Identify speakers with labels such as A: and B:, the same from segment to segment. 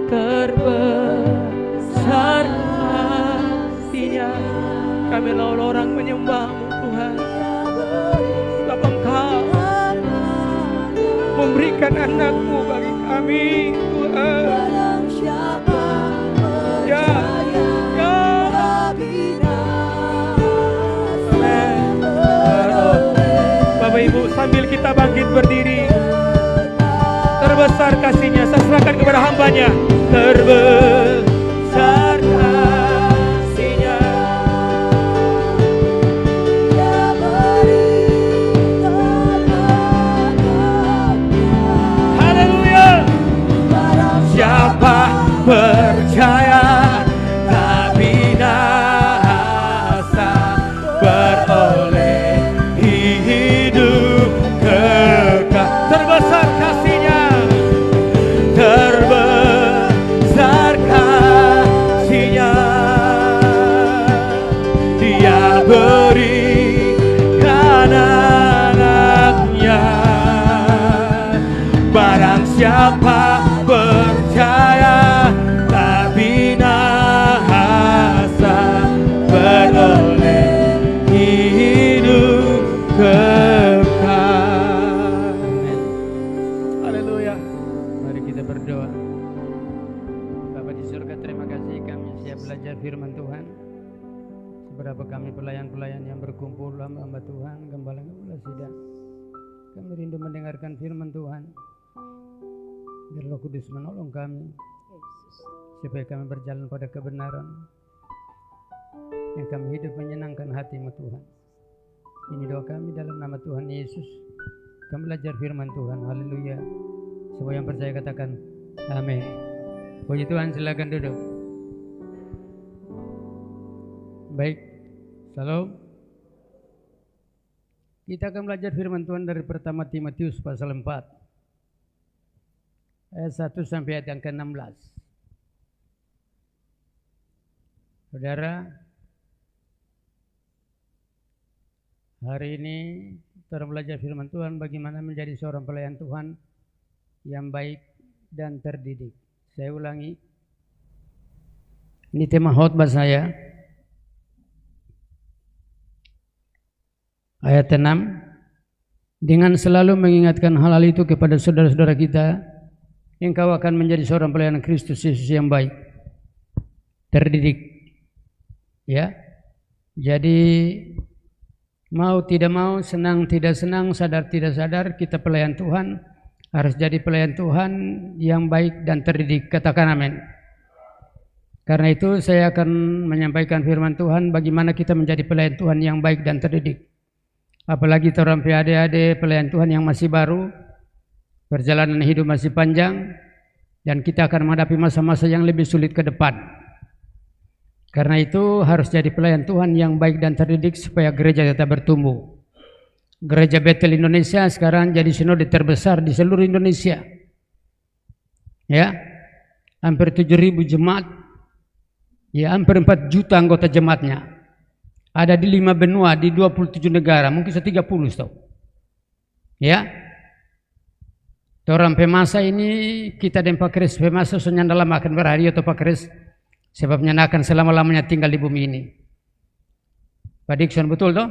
A: terbesar kasih-Nya. Kami orang menyembah-Mu Tuhan, sebab Engkau memberikan anak-Mu bagi kami Tuhan. Ya, ya. Amen. Bapak Ibu, sambil kita bangkit berdiri, terbesar kasih-Nya, saya serahkan kepada hamba-Nya. Terbesar kasih-Nya, haleluya. Siapa percaya tak binasa, beroleh hidup kekal. Terbesar kasih-Nya, terbesar kasih-Nya, Dia berikan anaknya. Barang siapa percaya tak binasa, beroleh hidup kekal. Haleluya. Mari kita berdoa. Bapa di surga, terima kasih kami siap belajar firman Tuhan. Seberapa kami pelayan-pelayan yang berkumpul, hamba-hamba Tuhan, gembala-gembala sidang, kami rindu mendengarkan firman Tuhan. Biar Roh Kudus menolong kami, supaya kami berjalan pada kebenaran, yang kami hidup menyenangkan hati-Mu Tuhan. Ini doa kami dalam nama Tuhan Yesus. Kami belajar firman Tuhan. Haleluya. Semua yang percaya katakan amin. Puji Tuhan, silakan duduk. Baik, salam. Kita akan belajar firman Tuhan dari pertama Timotius pasal 4. Ayat 1 sampai ayat yang ke-16. Saudara, hari ini kita belajar firman Tuhan bagaimana menjadi seorang pelayan Tuhan yang baik dan terdidik. Saya ulangi, ini tema khotbah saya. Ayat 6, dengan selalu mengingatkan hal-hal itu kepada saudara-saudara kita, engkau akan menjadi seorang pelayan Kristus Yesus yang baik, terdidik. Ya, jadi mau tidak mau, senang tidak senang, sadar tidak sadar, kita pelayan Tuhan harus jadi pelayan Tuhan yang baik dan terdidik. Katakan amin. Karena itu saya akan menyampaikan firman Tuhan bagaimana kita menjadi pelayan Tuhan yang baik dan terdidik. Apalagi orang adik-adik pelayan Tuhan yang masih baru, perjalanan hidup masih panjang, dan kita akan menghadapi masa-masa yang lebih sulit ke depan. Karena itu harus jadi pelayan Tuhan yang baik dan terdidik supaya gereja tetap bertumbuh. Gereja Bethel Indonesia sekarang jadi sinode terbesar di seluruh Indonesia. Ya, hampir 7.000 jemaat. Ya, hampir 4 juta anggota jemaatnya. Ada di 5 benua, di 27 negara, mungkin 30 tahu. Ya. Orang pemasa ini kita dan Pak Kris pemasa soalnya dalam akan berhari atau Pak Kris sebabnya akan selama-lamanya tinggal di bumi ini. Pak Dikson betul toh?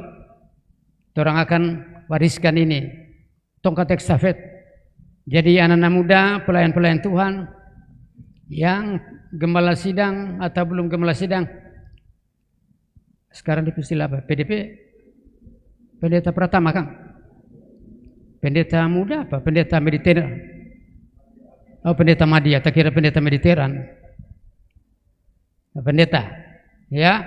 A: Orang akan wariskan ini tongkat estafet. Jadi anak-anak muda pelayan-pelayan Tuhan yang gembala sidang atau belum gembala sidang sekarang dipistilah apa? PDP pendeta Pratama Kang. Pendeta muda apa? Pendeta Mediteran. Oh, pendeta Madia, tak kira pendeta Mediteran. Pendeta. Ya.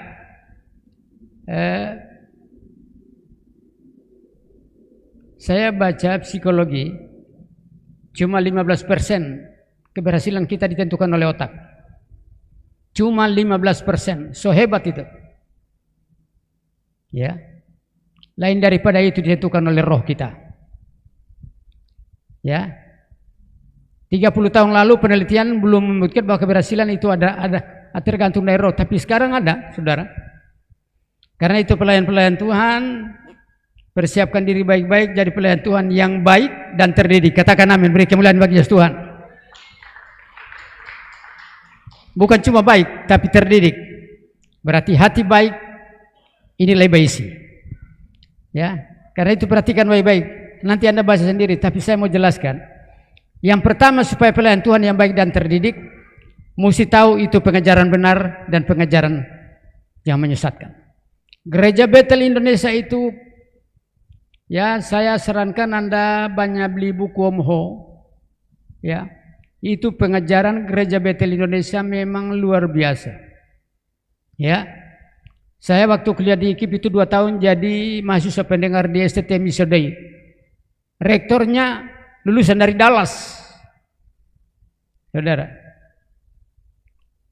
A: Saya baca psikologi, cuma 15% keberhasilan kita ditentukan oleh otak. Cuma 15%. So hebat itu. Ya. Lain daripada itu ditentukan oleh roh kita. Ya, 30 tahun lalu penelitian belum membuktikan bahwa keberhasilan itu ada tergantung dari roh, tapi sekarang ada, saudara. Karena itu pelayan-pelayan Tuhan persiapkan diri baik-baik jadi pelayan Tuhan yang baik dan terdidik. Katakan amin. Beri kemuliaan bagi Yesus Tuhan. Bukan cuma baik, tapi terdidik. Berarti hati baik, ini lebaisi. Ya, karena itu perhatikan baik-baik. Nanti Anda baca sendiri, tapi saya mau jelaskan. Yang pertama, supaya pelayan Tuhan yang baik dan terdidik, mesti tahu itu pengajaran benar dan pengajaran yang menyesatkan. Gereja Bethel Indonesia itu, ya saya sarankan Anda banyak beli buku Om Ho. Ya, itu pengajaran Gereja Bethel Indonesia memang luar biasa. Ya, saya waktu kuliah di IKIP itu 2 tahun jadi mahasiswa pendengar di STT Misodai. Rektornya lulusan dari Dallas, saudara.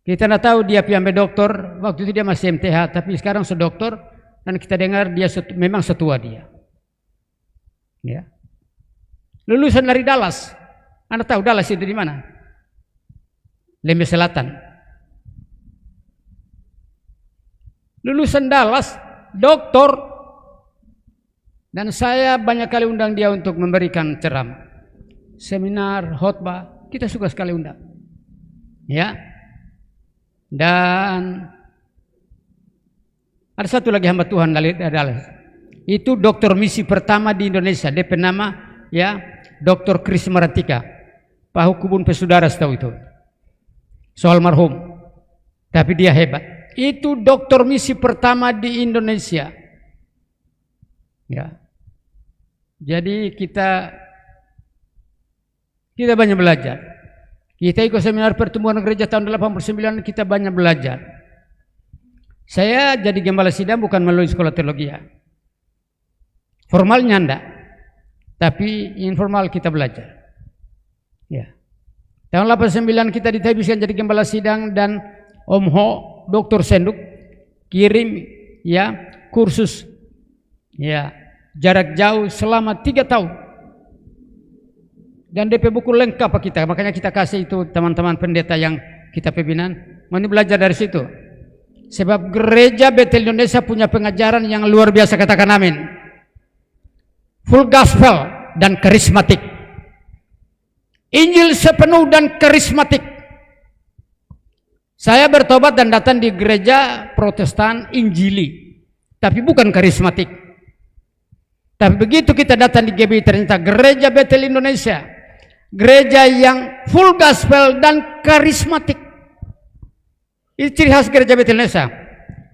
A: Kita tidak tahu dia sampai doktor, waktu itu dia masih MTH, tapi sekarang sudah doktor, dan kita dengar dia memang setua dia. Ya. Lulusan dari Dallas. Anda tahu Dallas itu di mana? Lembe Selatan. Lulusan Dallas, doktor. Dan saya banyak kali undang dia untuk memberikan ceramah, seminar, khotbah, kita suka sekali undang. Ya. Dan ada satu lagi hamba Tuhan dari Dallas. Itu dokter misi pertama di Indonesia. Dia bernama ya Dr. Kris Maratika. Pak Hukubun pesudara setahu itu. Soal marhum. Tapi dia hebat. Itu dokter misi pertama di Indonesia. Ya. Jadi kita banyak belajar. Kita ikut seminar pertumbuhan gereja tahun 89, kita banyak belajar. Saya jadi gembala sidang bukan melalui sekolah teologi. Formalnya enggak. Tapi informal kita belajar. Ya. Tahun 89 kita ditabiskan jadi gembala sidang dan Om Ho, Dr. Senduk kirim ya kursus ya jarak jauh selama 3 tahun. Dan DP buku lengkap kita, makanya kita kasih itu teman-teman pendeta yang kita pimpinan, mau belajar dari situ. Sebab gereja Bethel Indonesia punya pengajaran yang luar biasa, katakan amin. Full gospel dan karismatik. Injil sepenuh dan karismatik. Saya bertobat dan datang di gereja Protestan Injili, tapi bukan karismatik. Tapi begitu kita datang di GBI ternyata gereja Bethel Indonesia, gereja yang full gospel dan karismatik. Itu ciri khas gereja Bethel Indonesia.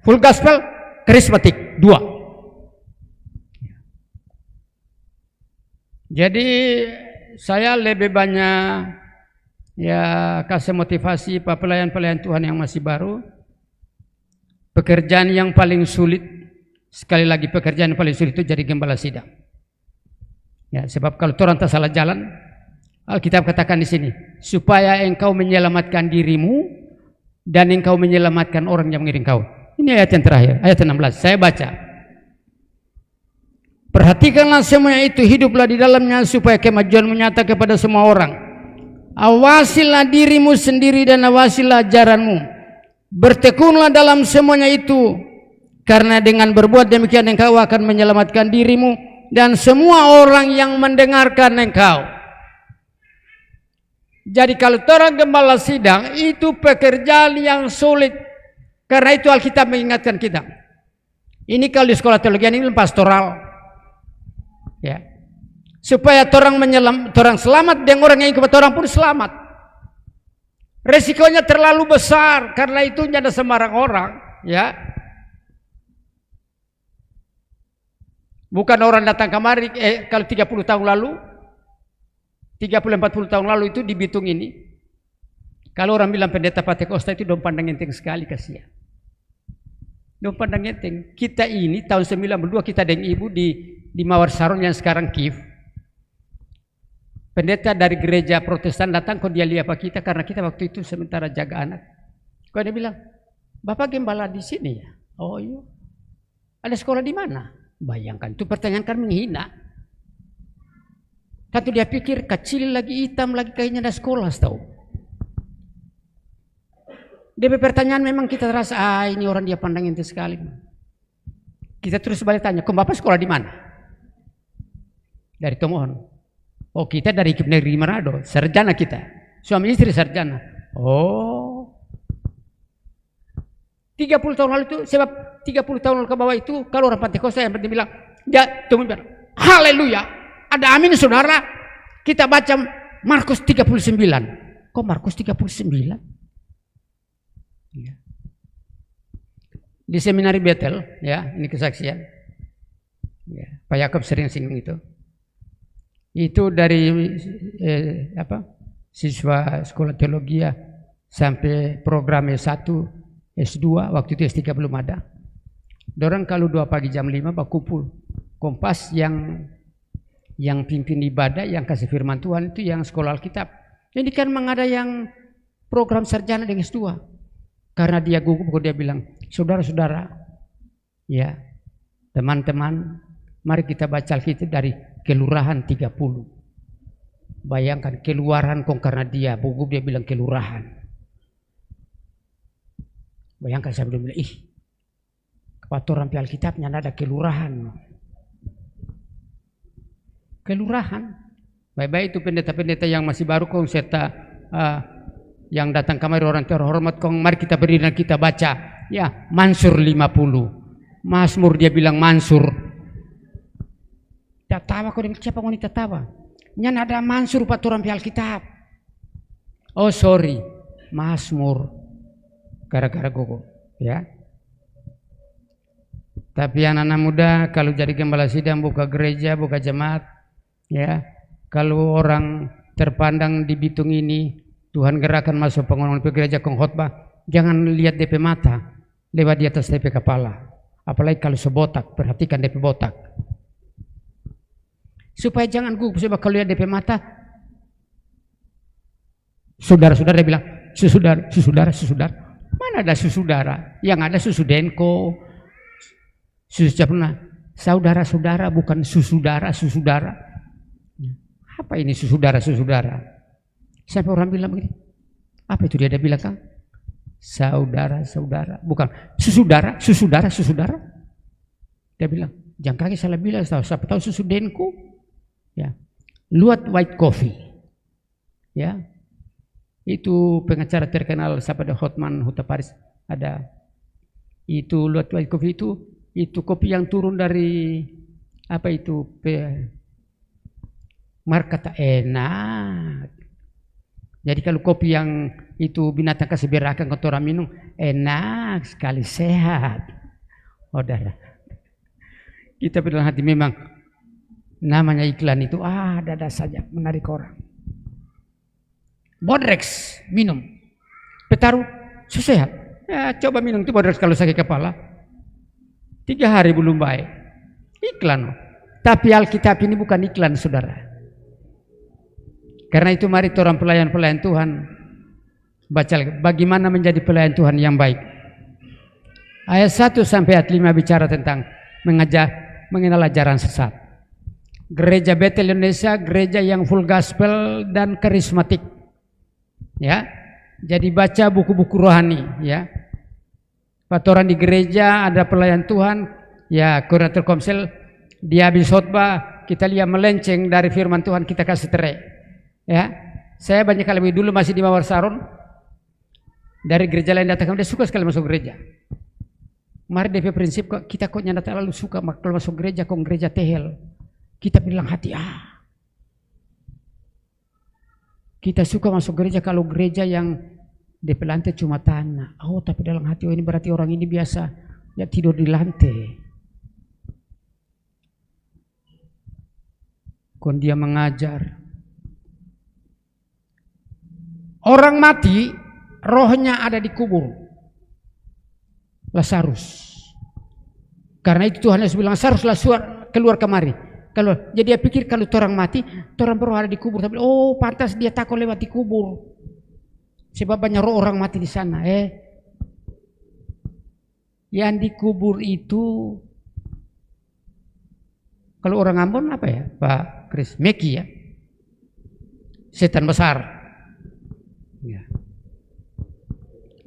A: Full gospel, karismatik, 2. Jadi saya lebih banyak ya kasih motivasi para pelayan-pelayan Tuhan yang masih baru. Pekerjaan yang paling sulit, sekali lagi pekerjaan yang paling sulit itu jadi gembala sidang. Ya, sebab kalau orang tak salah jalan, Alkitab katakan di sini, supaya engkau menyelamatkan dirimu dan engkau menyelamatkan orang yang mengiring kau. Ini ayat yang terakhir, ayat 16. Saya baca. Perhatikanlah semuanya itu, hiduplah di dalamnya supaya kemajuanmu nyata kepada semua orang. Awasilah dirimu sendiri dan awasilah ajaranmu. Bertekunlah dalam semuanya itu, karena dengan berbuat demikian engkau akan menyelamatkan dirimu dan semua orang yang mendengarkan engkau. Jadi kalau orang gembala sidang itu pekerjaan yang sulit. Karena itu Alkitab mengingatkan kita. Ini kalau di sekolah teologi ini pastoral. Ya. Supaya orang selamat dan orang yang ikut orang pun selamat. Resikonya terlalu besar karena itu ada sembarang orang, ya. Bukan orang datang kemari kalau 30 tahun lalu 30-40 tahun lalu itu di Bitung ini. Kalau orang bilang pendeta Pantekosta itu dong pandang enteng sekali, kasihan. Dong pandang enteng. Kita ini tahun 92 kita dengan ibu di Mawar Saron yang sekarang Kiev. Pendeta dari gereja Protestan datang kok dia lihat apa kita karena kita waktu itu sementara jaga anak. Kok dia bilang, "Bapak gembala di sini ya?" "Oh iya." "Ada sekolah di mana?" Bayangkan, itu pertanyaan kan menghina. Tentu dia pikir kecil lagi, hitam lagi, kayaknya ada sekolah tahu. Dia pertanyaan memang kita rasa ini orang dia pandang ente sekali. Kita terus balik tanya, "Kok Bapak sekolah di mana?" "Dari Tomohon." "Oh, kita dari IKIP Negeri Manado, sarjana kita. Suami istri sarjana." "Oh, 30 tahun lalu itu, sebab 30 tahun lalu ke bawah itu, kalau orang Pentakosta yang penting bilang, ya tunggu bilang, haleluya, ada amin saudara. Kita baca Markus 39. Kok Markus 39? Ya. Di seminari Bethel, ya ini kesaksian. Ya, Pak Yakob sering singgung itu. Itu dari siswa sekolah teologi sampai program S1, S2, waktu itu S3 belum ada. Dorang kalau 2 pagi jam 5 berkumpul. Kompas yang pimpin ibadah, yang kasih firman Tuhan itu yang sekolah Alkitab. Jadi kan memang ada yang program sarjana dengan S2. Karena dia gugup, dia bilang, saudara-saudara, ya teman-teman, mari kita baca Alkitab dari kelurahan 30. Bayangkan keluaran kok, karena dia gugup dia bilang kelurahan. Bayangkan saya bilang, kepatoran pi Alkitabnya ada kelurahan. Kelurahan. Baik-baik itu pendeta-pendeta yang masih baru kong serta yang datang kemari orang terhormat kong, mari kita berdiri dan kita baca. Ya, Mansur 50. Mazmur dia bilang Mansur. Tak tahu kau dengan siapa wanita tawa. Nyan ada Mansur patoran pi Alkitab. Oh sorry, Mazmur. Gara-gara gogo, ya. Tapi anak-anak muda kalau jadi gembala sidang, buka gereja, buka jemaat, ya. Kalau orang terpandang di Bitung ini, Tuhan gerakan masuk pengulangan gereja khotbah, jangan lihat DP mata, lewat di atas DP kepala. Apalagi kalau sebotak, perhatikan DP botak. Supaya jangan gugup, sebab kalau lihat DP mata, saudara-saudara bilang, susudara. Mana ada susudara? Yang ada susu Denko, susu Capna. Saudara-saudara bukan susudara. Apa ini susudara? Siapa orang bilang begini? Apa itu dia ada bilang kan? Saudara, bukan susudara. Dia bilang, jangan kaki salah bilang, siapa tahu susu Denko. Ya. Luat white coffee. Ya. Itu pengacara terkenal Sabda Hotman Huta Paris ada. Itu Luat white coffee itu kopi yang turun dari apa itu? Marka tak enak. Jadi kalau kopi yang itu binatang kasih berakan ke orang minum, enak sekali, sehat. Saudara. Kita dalam hati memang namanya iklan itu ada saja menarik orang. Bodrex minum, petaruh sehat. Ya, coba minum itu Bodrex kalau sakit kepala. 3 hari belum baik. Iklan. Tapi Alkitab ini bukan iklan, saudara. Karena itu mari orang pelayan-pelayan Tuhan baca bagaimana menjadi pelayan Tuhan yang baik. Ayat 1 sampai ayat 5 bicara tentang mengenal ajaran sesat. Gereja Bethel Indonesia, gereja yang full gospel dan karismatik. Ya, jadi baca buku-buku rohani, ya. Patoran di gereja ada pelayan Tuhan, ya. Koordinator Komsel dia habis khotbah, kita lihat melenceng dari firman Tuhan, kita kasih terai, ya. Saya banyak kali dulu masih di Mawar Saron, dari gereja lain datang, dia suka sekali masuk gereja. Mari DP prinsip kok kita kok nyata terlalu suka kalau masuk gereja kok gereja tehel, kita bilang hati kita suka masuk gereja kalau gereja yang DP lantai cuma tanah. Oh, tapi dalam hati ini berarti orang ini biasa ya tidur di lantai. Kon dia mengajar. Orang mati, rohnya ada di kubur. Lazarus. Karena itu Tuhan Yesus bilang, Lazarus keluar kemari. Kalau jadi dia pikir kalau orang mati, orang berroh ada di kubur. Tapi oh pantas dia takut lewat di kubur. Sebab banyak roh orang mati di sana. Yang di kubur itu, kalau orang Ambon apa ya, Pak Kris? Meki ya, setan besar. Ya.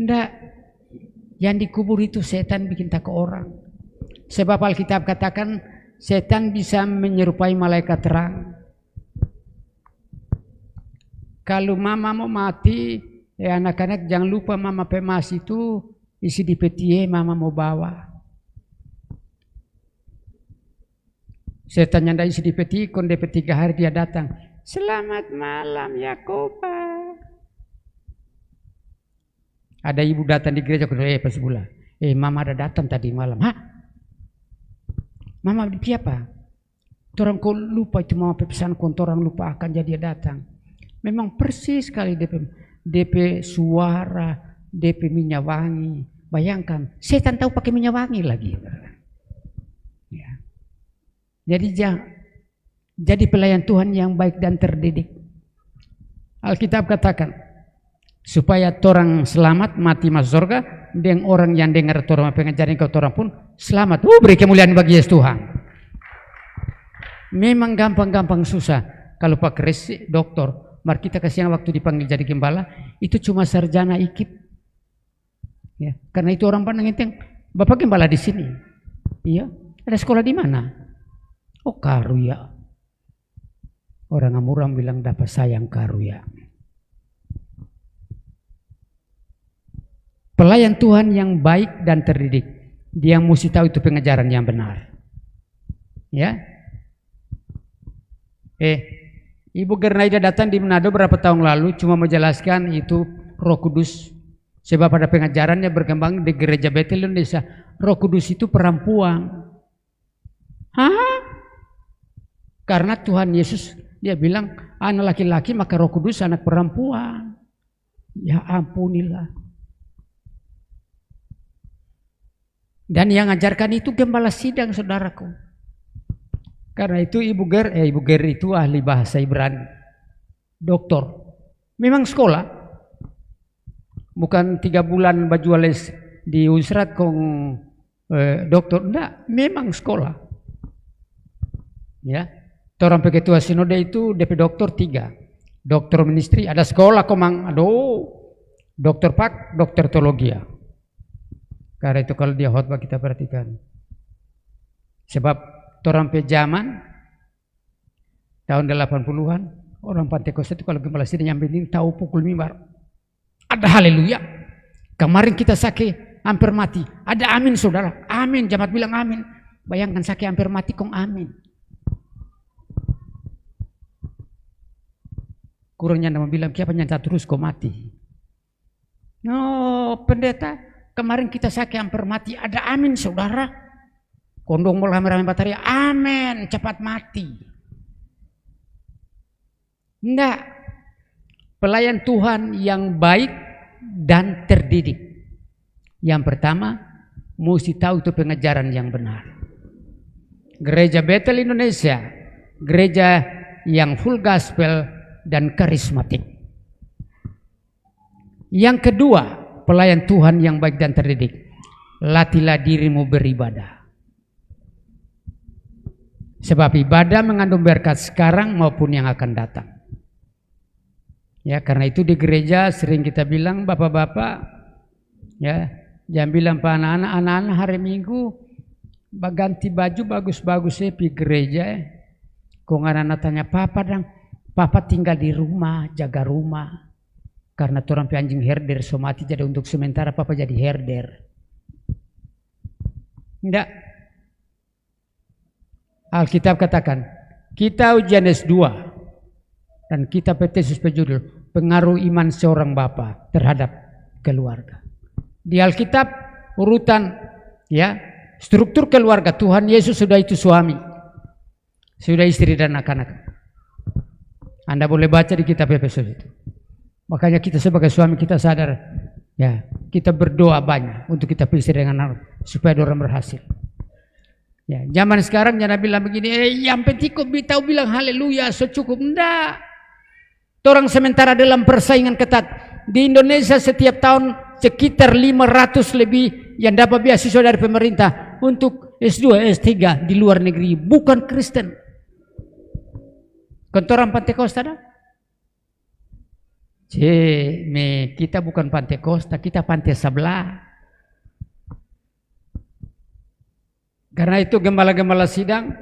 A: Enggak, yang di kubur itu setan bikin takut orang. Sebab Alkitab katakan setan bisa menyerupai malaikat terang. Kalau mama mau mati, anak-anak jangan lupa mama pemas itu isi di peti mama mau bawa. Setan nyanda isi di peti, kon DP 3 hari dia datang. Selamat malam Yakoba. Ada ibu datang di gereja, pas bulan. Mama ada datang tadi malam. Hah? Mama di apa? Torang kau lupa itu mama pesan kon, torang lupa akan jadi datang. Memang persis sekali DP suara, DP minyak wangi. Bayangkan, setan tahu pakai minyak wangi lagi. Ya. Jadi pelayan Tuhan yang baik dan terdidik. Alkitab katakan, supaya torang selamat mati masuk surga, dan orang yang dengar torang pengajaran kau torang pun selamat. Beri kemuliaan bagi Yesus Tuhan. Memang gampang-gampang susah. Kalau Pak Kres doktor, mari kita kasih waktu dipanggil jadi gembala, itu cuma sarjana ikip. Ya, karena itu orang pandang enteng, Bapak gembala di sini. Iya, ada sekolah di mana? Oh, Karuya. Orang Amuram bilang dapat sayang Karuya. Pelayan Tuhan yang baik dan terdidik, dia mesti tahu itu pengajaran yang benar. Ya. Ibu Gernaida datang di Manado berapa tahun lalu cuma menjelaskan itu Roh Kudus. Sebab pada pengajarannya berkembang di gereja Betel Indonesia, Roh Kudus itu perempuan. Hah? Karena Tuhan Yesus dia bilang anak laki-laki maka Roh Kudus anak perempuan. Ya ampunilah. Dan yang ajarkan itu gembala sidang, saudaraku. Karena itu Ibu Ger itu ahli bahasa Ibrani, doktor. Memang sekolah, bukan 3 bulan baju les di Unsrat kong dokter, enggak, memang sekolah. Ya, orang ketua sinode itu DP dokter 3, dokter ministry, ada sekolah komang, aduh, dokter pak, dokter teologi. Karena itu kalau dia khotbah kita perhatikan. Sebab orang zaman tahun 80-an, orang Pantekosta itu kalau gembala sidang yang penting tahu pukul mimbar. Ada haleluya. Kemarin kita sakit hampir mati. Ada amin saudara. Amin. Jemaat bilang amin. Bayangkan sakit hampir mati kong amin. Kurangnya nama bilang siapa nyata terus kok mati. No pendeta. Kemarin kita sakit hampir mati, ada amin saudara. Kondong mulai rame-rame batari, amin, cepat mati. Enggak. Pelayan Tuhan yang baik dan terdidik. Yang pertama, mesti tahu itu pengajaran yang benar. Gereja Betel Indonesia, gereja yang full gospel dan karismatik. Yang kedua, pelayan Tuhan yang baik dan terdidik, latihlah dirimu beribadah. Sebab ibadah mengandung berkat sekarang maupun yang akan datang. Ya, karena itu di gereja sering kita bilang bapak-bapak, ya, jangan bilang pak anak-anak hari Minggu ganti baju bagus-bagus pergi gereja. Kok anak-anak tanya papa tinggal di rumah, jaga rumah. Karena orang anjing herder somati jadi untuk sementara papa jadi herder. Tidak. Alkitab katakan kita ujian S2 dan kita tesis berjudul pengaruh iman seorang bapa terhadap keluarga. Di Alkitab urutan ya struktur keluarga Tuhan Yesus sudah itu suami, sudah istri dan anak-anak. Anda boleh baca di kitab Efesus itu. Makanya kita sebagai suami kita sadar, ya kita berdoa banyak untuk kita pisah dengan anak supaya orang berhasil. Ya, zaman sekarang jangan bilang begini, yang penting kok tahu bilang haleluya, secukup. Enggak. Orang sementara dalam persaingan ketat di Indonesia setiap tahun sekitar 500 lebih yang dapat beasiswa dari pemerintah untuk S2, S3 di luar negeri, bukan Kristen. Kantoran Pantekosta dah? Kita bukan Pantekosta, kita pantai sebelah. Karena itu gembala-gembala sidang,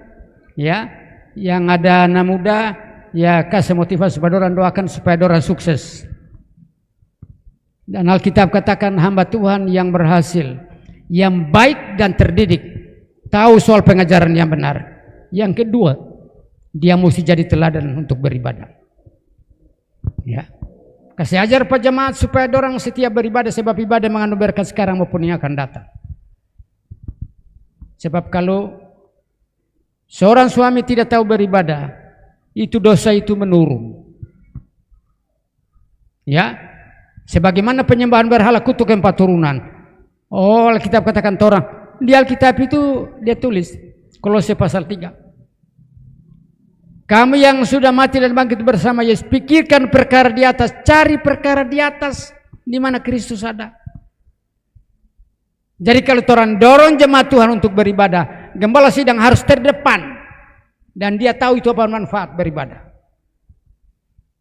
A: ya, yang ada anak muda, ya kasih motivasi supaya orang doakan supaya orang sukses. Dan Alkitab katakan hamba Tuhan yang berhasil, yang baik dan terdidik, tahu soal pengajaran yang benar. Yang kedua, dia mesti jadi teladan untuk beribadah. Ya. Kasih ajar Pak jemaat supaya orang setiap beribadah, sebab ibadah mengandung berkat sekarang maupun yang akan datang. Sebab kalau seorang suami tidak tahu beribadah, itu dosa itu menurun. Ya, sebagaimana penyembahan berhala kutuk 4 turunan. Oh, Alkitab katakan orang di Alkitab itu dia tulis Kolose pasal 3. Kamu yang sudah mati dan bangkit bersama Yesus, pikirkan perkara di atas, cari perkara di atas di mana Kristus ada. Jadi kalau orang dorong jemaat Tuhan untuk beribadah, gembala sidang harus terdepan dan dia tahu itu apa manfaat beribadah.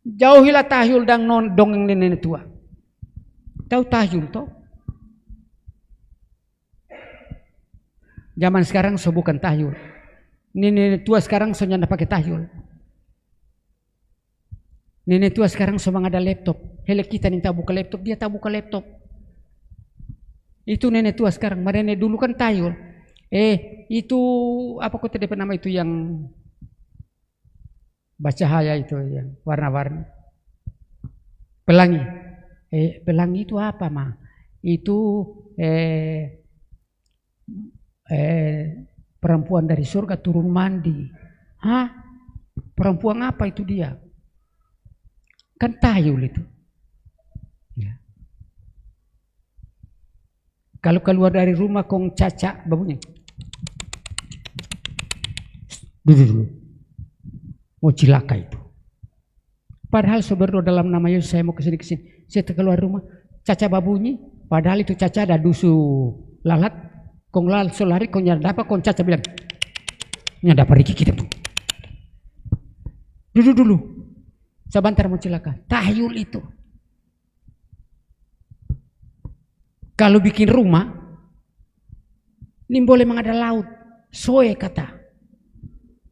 A: Jauhilah tahyul dan dongeng nenek tua. Tahu tahyul toh? Zaman sekarang so bukan tahyul. Nenek tua sekarang so nyanda pakai tahyul. Nenek tua sekarang so ada laptop. Hele kita nih tahu buka laptop, dia tahu buka laptop. Itu nenek tua sekarang. Nenek dulu kan tahyul. Itu apa kok tadi nama itu yang bercahaya itu yang warna-warni. Pelangi. Pelangi itu apa mah? Itu perempuan dari surga turun mandi. Hah? Perempuan apa itu dia? Kan tahyul itu. Ya. Kalau keluar dari rumah kong caca babunya. Dulu. Mau cilaka itu. Padahal berdoa dalam nama Yesus, saya mau kesini. Saya keluar rumah, caca babunyi. Padahal itu caca ada dusu lalat. Kong lal solari, kong nyada apa? Kong caca bilang, nyada apa Riki kita tuh. Dulu. Sebentar mau cilaka. Tahyul itu. Kalau bikin rumah, ini boleh mengada laut. Soe kata.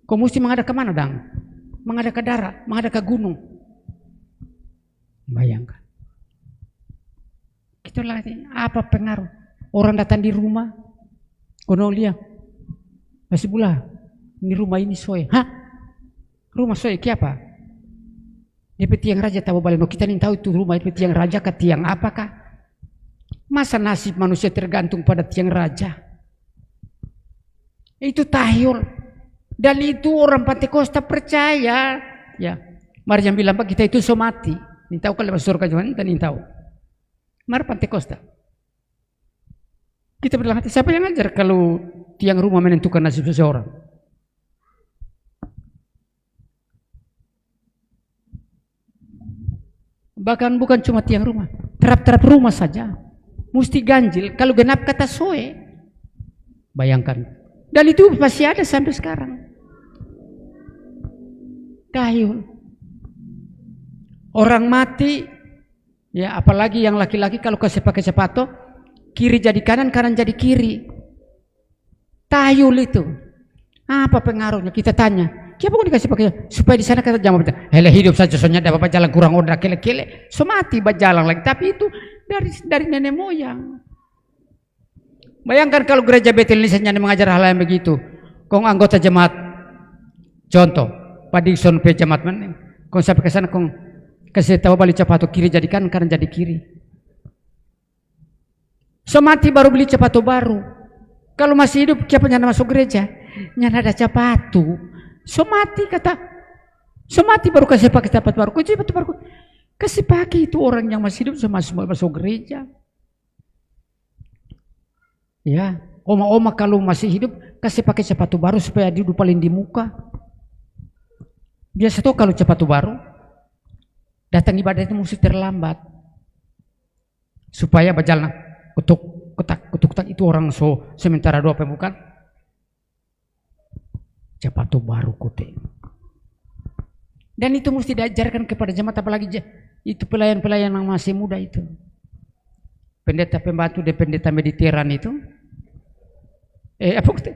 A: Kau mesti mengada kemana dang? Mengada ke darat, mengada ke gunung. Bayangkan. Kita lagi apa pengaruh? Orang datang di rumah, kono lihat, masih pula, ini rumah ini soe. Hah? Rumah soe siapa? Dia tiang raja tahu balik. Kita nih tahu itu rumah itu tiang raja ke tiang apakah? Masa nasib manusia tergantung pada tiang raja? Itu tahyul. Dan itu orang Pentakosta percaya. Ya, mari yang bilang Pak kita itu so mati. Ini tahu kalau masuk surga Tuhan, kita ini tahu. Mari Pentakosta. Kita bilang hati, siapa yang ngajar kalau tiang rumah menentukan nasib seseorang? Bahkan bukan cuma tiang rumah, terap-terap rumah saja. Mesti ganjil, kalau genap kata soe. Bayangkan. Dan itu masih ada sampai sekarang. Tahyul. Orang mati, ya apalagi yang laki-laki kalau kasih pakai sepatu, kiri jadi kanan, kanan jadi kiri. Tahyul itu. Apa pengaruhnya? Kita tanya. Siapa kok dikasih pakai? Supaya di sana kata jamaah kita, hele hidup saja soalnya ada bapak jalan kurang udah kele-kele. So mati berjalan lagi. Tapi itu dari nenek moyang. Bayangkan kalau gereja Betel ini hanya mengajar hal yang begitu. Kong anggota jemaat, contoh, Pak Dikson P jemaat mana? Kong sampai ke sana, kong kasih tahu balik sepatu kiri jadi kanan, kanan jadi kiri. So mati baru beli sepatu baru. Kalau masih hidup, siapa yang masuk gereja? Yang ada sepatu. So mati kata, so mati baru kasih pakai sepatu baru. Kok sepatu baru? Kasih pakai itu orang yang masih hidup sama masuk gereja. Ya, oma-oma kalau masih hidup kasih pakai sepatu baru supaya dia duduk paling di muka. Biasa tuh kalau sepatu baru datang ibadah itu mesti terlambat supaya berjalan kutuk itu orang so sementara doa pembukaan sepatu baru kute. Dan itu mesti diajarkan kepada jemaat apalagi itu pelayan-pelayan yang masih muda itu. Pendeta pembantu dan pendeta Mediteran itu apa kute?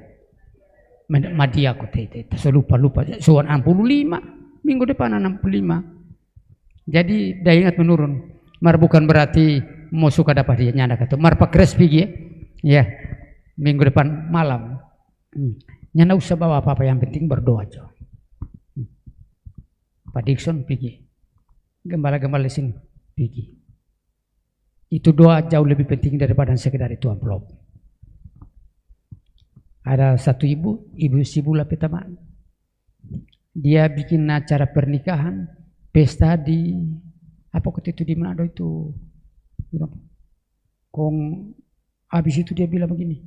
A: Madia kute itu. Saya lupa soal 65 minggu depan 65. Jadi daya ingat menurun. Mar bukan berarti mau suka dapat dia nyanda kata marpa kres pergi ya minggu depan malam. Nyanda usah bawa apa-apa, yang penting berdoa aja. Pak Dixon pergi, gembala-gembala di sini pergi. Itu doa jauh lebih penting daripada sekedar itu amplop. Ada satu ibu Sibula Petaman. Dia bikin acara pernikahan, pesta di apa waktu itu di Manado itu. Habis itu dia bilang begini,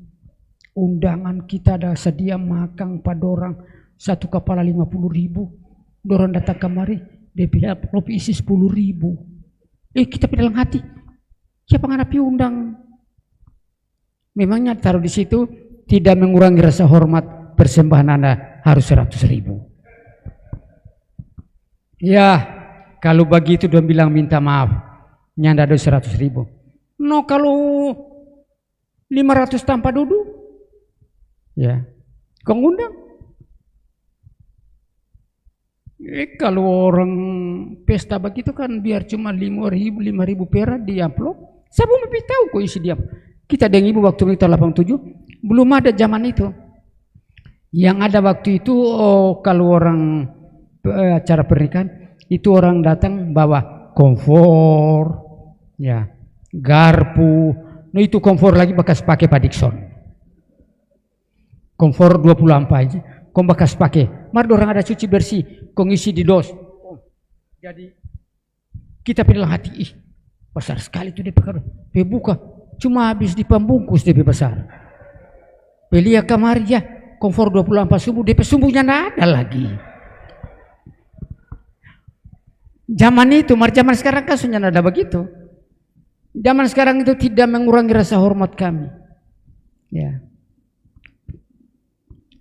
A: undangan kita ada sedia makan padorang satu kepala 50.000. Dorang datang kemari, DP amplop isi 10.000. Kita dalam hati, siapa ngarapi undang? Memangnya taruh di situ tidak mengurangi rasa hormat, persembahan Anda harus 100.000. Ya, kalau begitu dia bilang minta maaf, nyanda ada 100.000. No, kalau 500 tanpa duduk, ya, kau ngundang. Kalau orang pesta begitu kan biar cuma 5.000 perak di amplop. Saya mau tahu kok isi dia. Kita dengan ibu waktu kita 87 belum ada zaman itu. Yang ada waktu itu kalau orang acara pernikahan itu orang datang bawa kompor, ya, garpu. Nah itu kompor lagi bekas pakai Pak Dixon. Kompor 20 ampa aja. Kau bekas pakai. Mar orang ada cuci bersih, kau ngisi di dos. Jadi kita pilih hati, besar sekali itu DP. Buka, cuma habis di pembungkus DP besar. Belia kamar ya, kompor 20 ampa subuh, DP sumbunya nggak ada lagi. Zaman itu, zaman sekarang kasusnya nggak ada begitu. Zaman sekarang itu tidak mengurangi rasa hormat kami. Ya.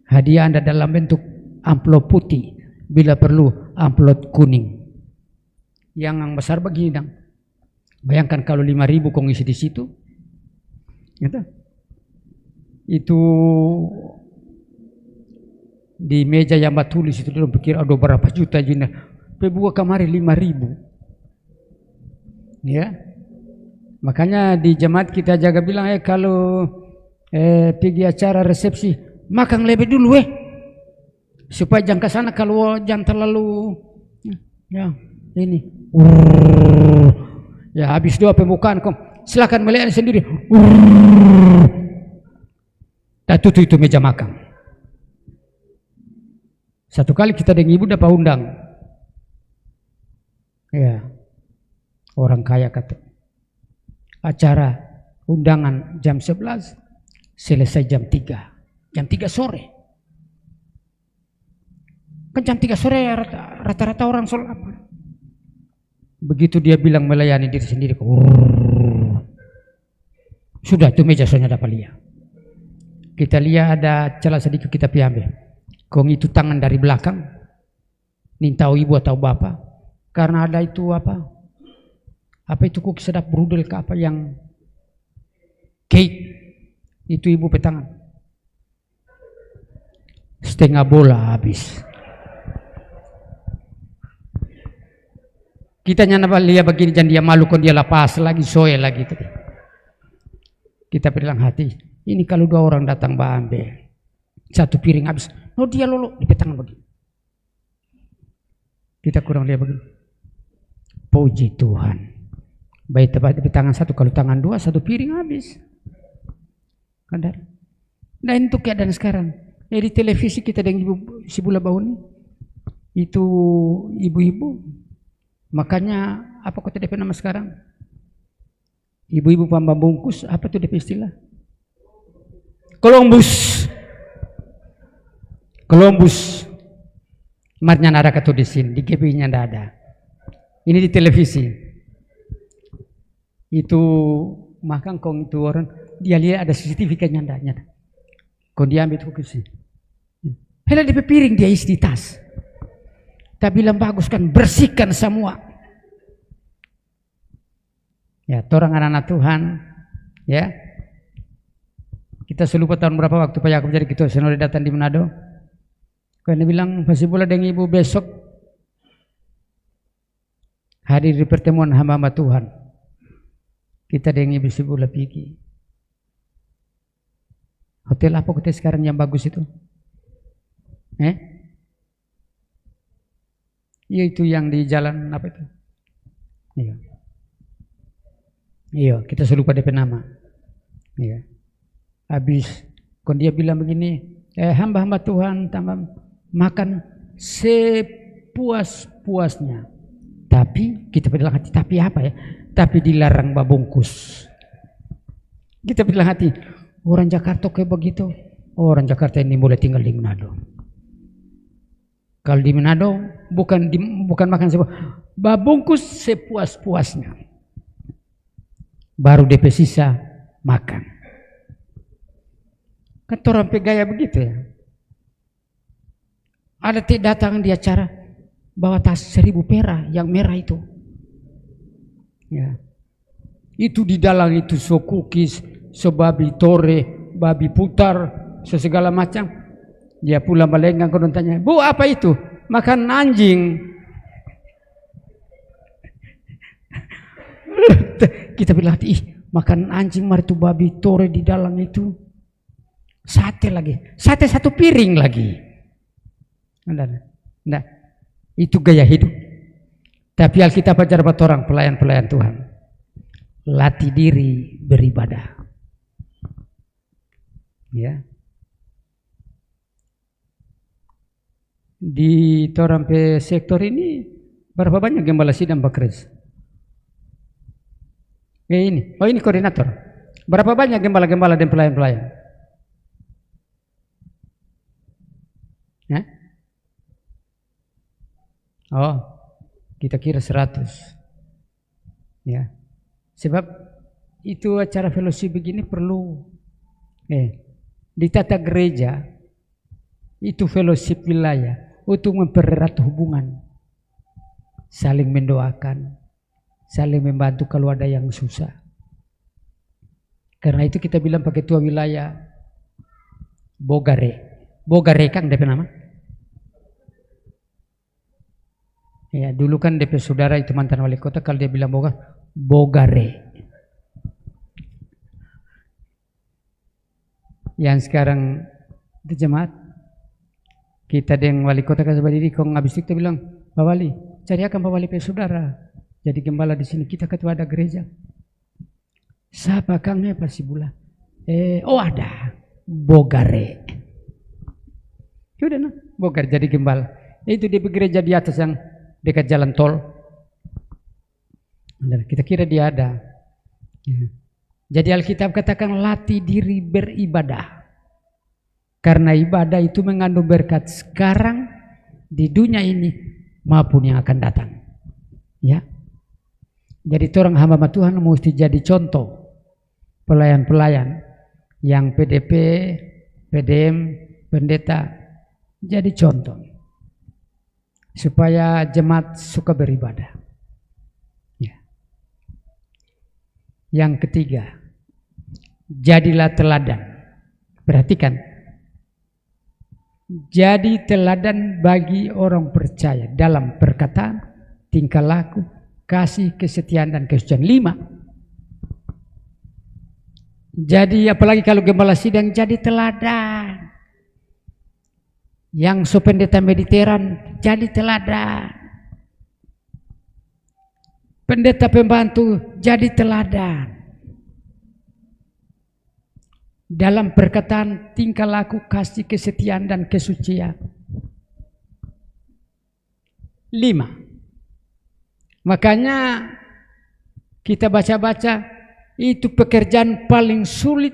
A: Hadiah Anda dalam bentuk amplop putih, bila perlu amplop kuning. Yang besar begini dong. Bayangkan kalau 5.000 kau ngisi di situ, gitu. Itu di meja yang tulis itu dia pikir ada berapa juta jina. Pebuah kamari 5.000. Ya. Makanya di jemaat kita jaga bilang kalau pergi acara resepsi makan lebih dulu supaya jangan ke sana kalau jangan terlalu ya ini ya habis doa pembukaan kau silakan melihat sendiri tak tutup itu meja makan. Satu kali kita dengan ibu dapat undang ya orang kaya kata acara undangan jam 11 selesai jam 3 sore. Kan jam 3 sore rata-rata orang sholat. Begitu dia bilang melayani diri sendiri, sudah itu meja soalnya dapat lihat. Kita lihat ada celah sedikit kita ambil. Kong itu tangan dari belakang, nintau ibu atau bapak, karena ada itu apa itu kok sedap brudel ke apa yang cake itu ibu petangan. Setengah bola habis. Kita nyana lihat begini jangan dia malu kon dia lepas lagi soe lagi tadi. Kita bilang hati, ini kalau 2 orang datang ambil 1 piring habis, no dia lolo di petangan begini. Kita kurang lihat begini. Puji Tuhan. Baik tepat di tangan 1, kalau tangan 2 1 piring habis. Kadar. Nah itu keadaan sekarang. Di televisi kita dengan ibu Sibula Bauni itu ibu-ibu, makanya apa kok DP nama sekarang? Ibu-ibu pembungkus apa tuh DP istilah? Columbus. Marnya ada kata di sini, di GP-nya ada. Ini di televisi. Itu makan kong itu orang dia lihat ada CCTV kan nyanda. Kau dia ambil itu ke sini. Hela di piring dia isi di tas. Tak bilang bagus kan, bersihkan semua. Ya, orang anak-anak Tuhan, ya. Kita selupa tahun berapa waktu Pak Yakub jadi ketua senori datang di Manado. Karena bilang pasti boleh dengan ibu besok hadir di pertemuan hamba-hamba Tuhan. Kita dengan ibu bola pergi. Hotel apa kita sekarang yang bagus itu? Iya itu yang di jalan apa itu? Iya, kita selalu lupa DP nama. Iya. Habis, kalau dia bilang begini, hamba-hamba Tuhan tambah makan sepuas-puasnya. Tapi kita bilang hati, tapi apa ya? Tapi dilarang babungkus. Kita bilang hati, orang Jakarta kayak begitu. Orang Jakarta ini boleh tinggal di Manado. Kalau di Manado bukan makan sepuas, babungkus sepuas-puasnya. Baru DP sisa makan. Kan orang gaya begitu ya. Ada datang di acara bawa tas 1000 perak yang merah itu. Ya. Itu di dalam itu so cookies, so babi tore, babi putar, so segala macam. Dia pulang balenggang konon tanya, "Bu, apa itu?" "Makan anjing." Kita bilang, makan anjing mari tu babi tore di dalam itu. Sate lagi. Sate 1 piring lagi. Nah, itu gaya hidup. Tapi Alkitab ajar buat orang pelayan-pelayan Tuhan. Latih diri beribadah. Ya. Di Torampe sektor ini berapa banyak gembala sidang bekerja? Ini koordinator. Berapa banyak gembala-gembala dan pelayan-pelayan? Oh, kita kira 100. Ya. Sebab itu acara fellowship begini perlu di tata gereja itu fellowship wilayah untuk mempererat hubungan, saling mendoakan, saling membantu kalau ada yang susah. Karena itu kita bilang pakai ketua wilayah Bogare kan DP nama? Ya, dulu kan DP saudara itu mantan wali kota, kalau dia bilang Bogare. Yang sekarang itu jemaat, kita dengan wali kota kasih diri, kong habis itu kita bilang, "Pak Wali, cari akan Pak Wali pe saudara. Jadi gembala di sini, kita ketua ada gereja." Siapa kangnya pasti bula? Ada Bogare. Sudah nah, Bogare jadi gembala. Itu di gereja di atas yang dekat jalan tol. Kita kira dia ada. Jadi Alkitab katakan latih diri beribadah. Karena ibadah itu mengandung berkat sekarang di dunia ini maupun yang akan datang. Ya. Jadi orang hamba Tuhan mesti jadi contoh pelayan-pelayan yang PDP, PDM, pendeta jadi contoh supaya jemaat suka beribadah. Ya. Yang ketiga, jadilah teladan. Perhatikan, jadi teladan bagi orang percaya dalam perkataan, tingkah laku, kasih, kesetiaan, dan kesucian. 5. Jadi apalagi kalau gembala sidang jadi teladan. Yang pendeta Mediteran jadi teladan. Pendeta pembantu jadi teladan. Dalam perkataan, tingkah laku, kasih, kesetiaan, dan kesucian. 5. Makanya kita baca-baca itu pekerjaan paling sulit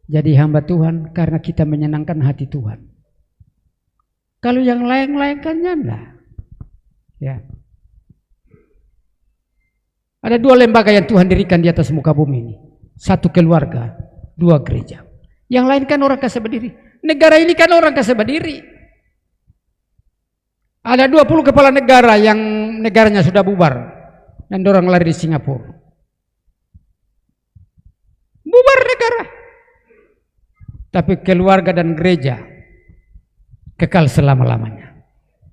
A: jadi hamba Tuhan karena kita menyenangkan hati Tuhan. Kalau yang lain-lain kan enggak. Ya. Ada 2 lembaga yang Tuhan dirikan di atas muka bumi ini. 1 keluarga, 2 gereja. Yang lain kan orang kasih berdiri. Negara ini kan orang kasih berdiri. Ada 20 kepala negara yang negaranya sudah bubar dan orang lari di Singapura. Bubar negara. Tapi keluarga dan gereja kekal selama-lamanya.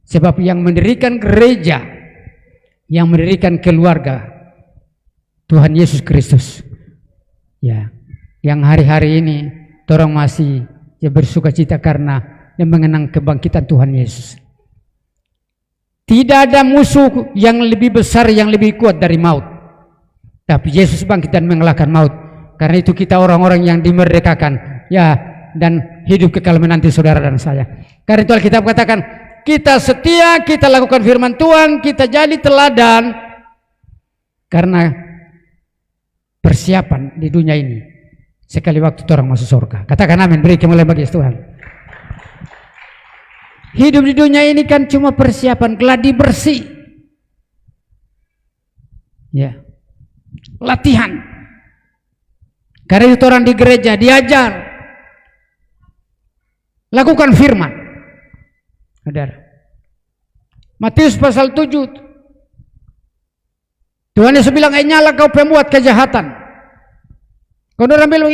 A: Sebab yang mendirikan gereja yang mendirikan keluarga Tuhan Yesus Kristus. Ya, yang hari-hari ini orang masih bersuka cita karena mengenang kebangkitan Tuhan Yesus. Tidak ada musuh yang lebih besar, yang lebih kuat dari maut. Tapi Yesus bangkit dan mengalahkan maut. Karena itu kita orang-orang yang dimerdekakan, ya, dan hidup kekal menanti saudara dan saya. Karena itu Alkitab katakan, kita setia, kita lakukan firman Tuhan, kita jadi teladan. Karena persiapan di dunia ini sekali waktu orang masuk surga. Katakan amin, beri kemuliaan bagi Tuhan. Hidup di dunia ini kan cuma persiapan, gladi bersih. Ya. Latihan. Karena itu orang di gereja diajar. Lakukan firman. Saudara. Matius pasal 7. Tuhan Yesus bilang, nyala kau pembuat kejahatan. Kau orang bilang,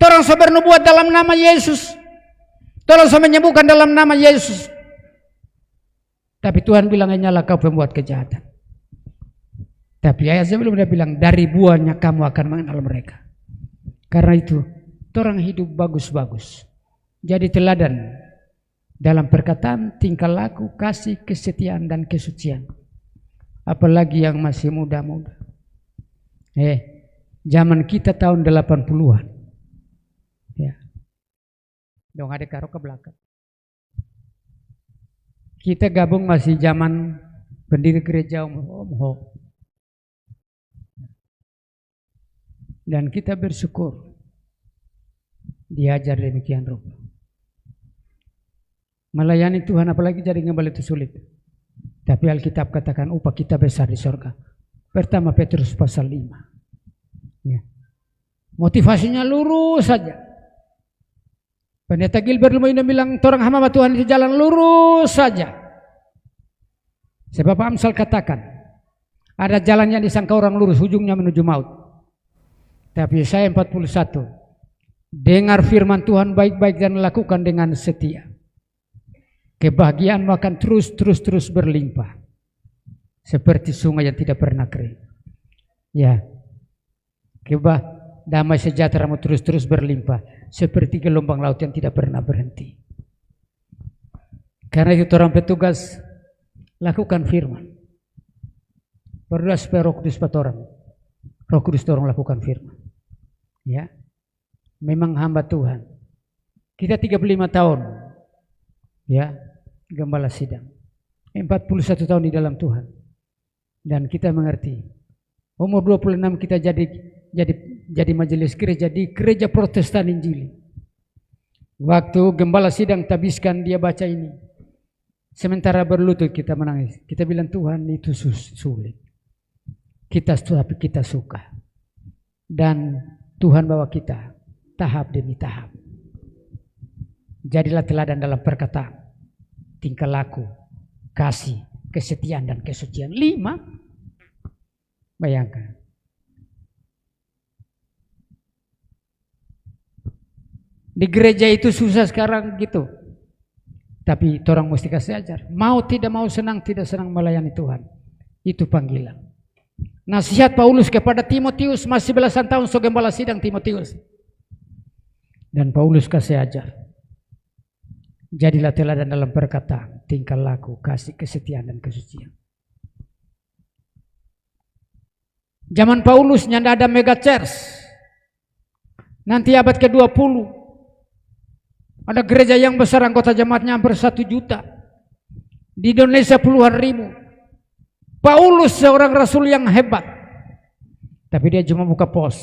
A: orang sabar nubuat dalam nama Yesus. Tolong saya menyembuhkan dalam nama Yesus. Tapi Tuhan bilang, nyala kau pembuat kejahatan. Tapi ayat sebelum dia bilang, dari buahnya kamu akan mengenal mereka. Karena itu, orang hidup bagus-bagus. Jadi teladan dalam perkataan, tingkah laku, kasih, kesetiaan, dan kesucian. Apalagi yang masih muda-muda. Zaman kita tahun 80-an. Ya. Dong ada karo ke belakang. Kita gabung masih zaman pendiri gereja Om Ho. Dan kita bersyukur diajar demikian rupa. Melayani Tuhan apalagi jadi kembali itu sulit. Tapi Alkitab katakan upah kita besar di surga. Pertama Petrus pasal 5. Ya. Motivasinya lurus saja. Pendeta Gilbert Lumaina bilang, orang hamba Tuhan itu jalan lurus saja. Sebab Amsal katakan, ada jalan yang disangka orang lurus, ujungnya menuju maut. Tapi Yesaya 41, dengar firman Tuhan baik-baik dan lakukan dengan setia. Kebahagiaanmu akan terus berlimpah. Seperti sungai yang tidak pernah kering. Ya. Damai sejahteramu terus berlimpah. Seperti gelombang laut yang tidak pernah berhenti. Karena itu orang petugas lakukan firman. Berdoa supaya Roh Kudus orang. Roh Kudus orang lakukan firman. Ya. Memang hamba Tuhan. Kita 35 tahun. Ya. Gembala sidang. 41 tahun di dalam Tuhan. Dan kita mengerti. Umur 26 kita jadi majelis gereja di gereja Protestan Injili. Waktu gembala sidang tabiskan dia baca ini. Sementara berlutut kita menangis. Kita bilang Tuhan itu sulit. Tapi kita suka. Dan Tuhan bawa kita tahap demi tahap. Jadilah teladan dalam perkataan, tingkah laku, kasih, kesetiaan dan kesucian. 5. Bayangkan. Di gereja itu susah sekarang gitu. Tapi orang mesti kasih ajar. Mau tidak mau, senang tidak senang melayani Tuhan. Itu panggilan. Nasihat Paulus kepada Timotius, masih belasan tahun so gembala sidang Timotius. Dan Paulus kasih ajar. Jadilah teladan dalam perkataan, tingkah laku, kasih, kesetiaan dan kesucian. Zaman Paulus nyanda ada mega church. Nanti abad ke-20 ada gereja yang besar, anggota jemaatnya hampir 1 juta. Di Indonesia puluhan ribu. Paulus seorang rasul yang hebat. Tapi dia cuma buka pos,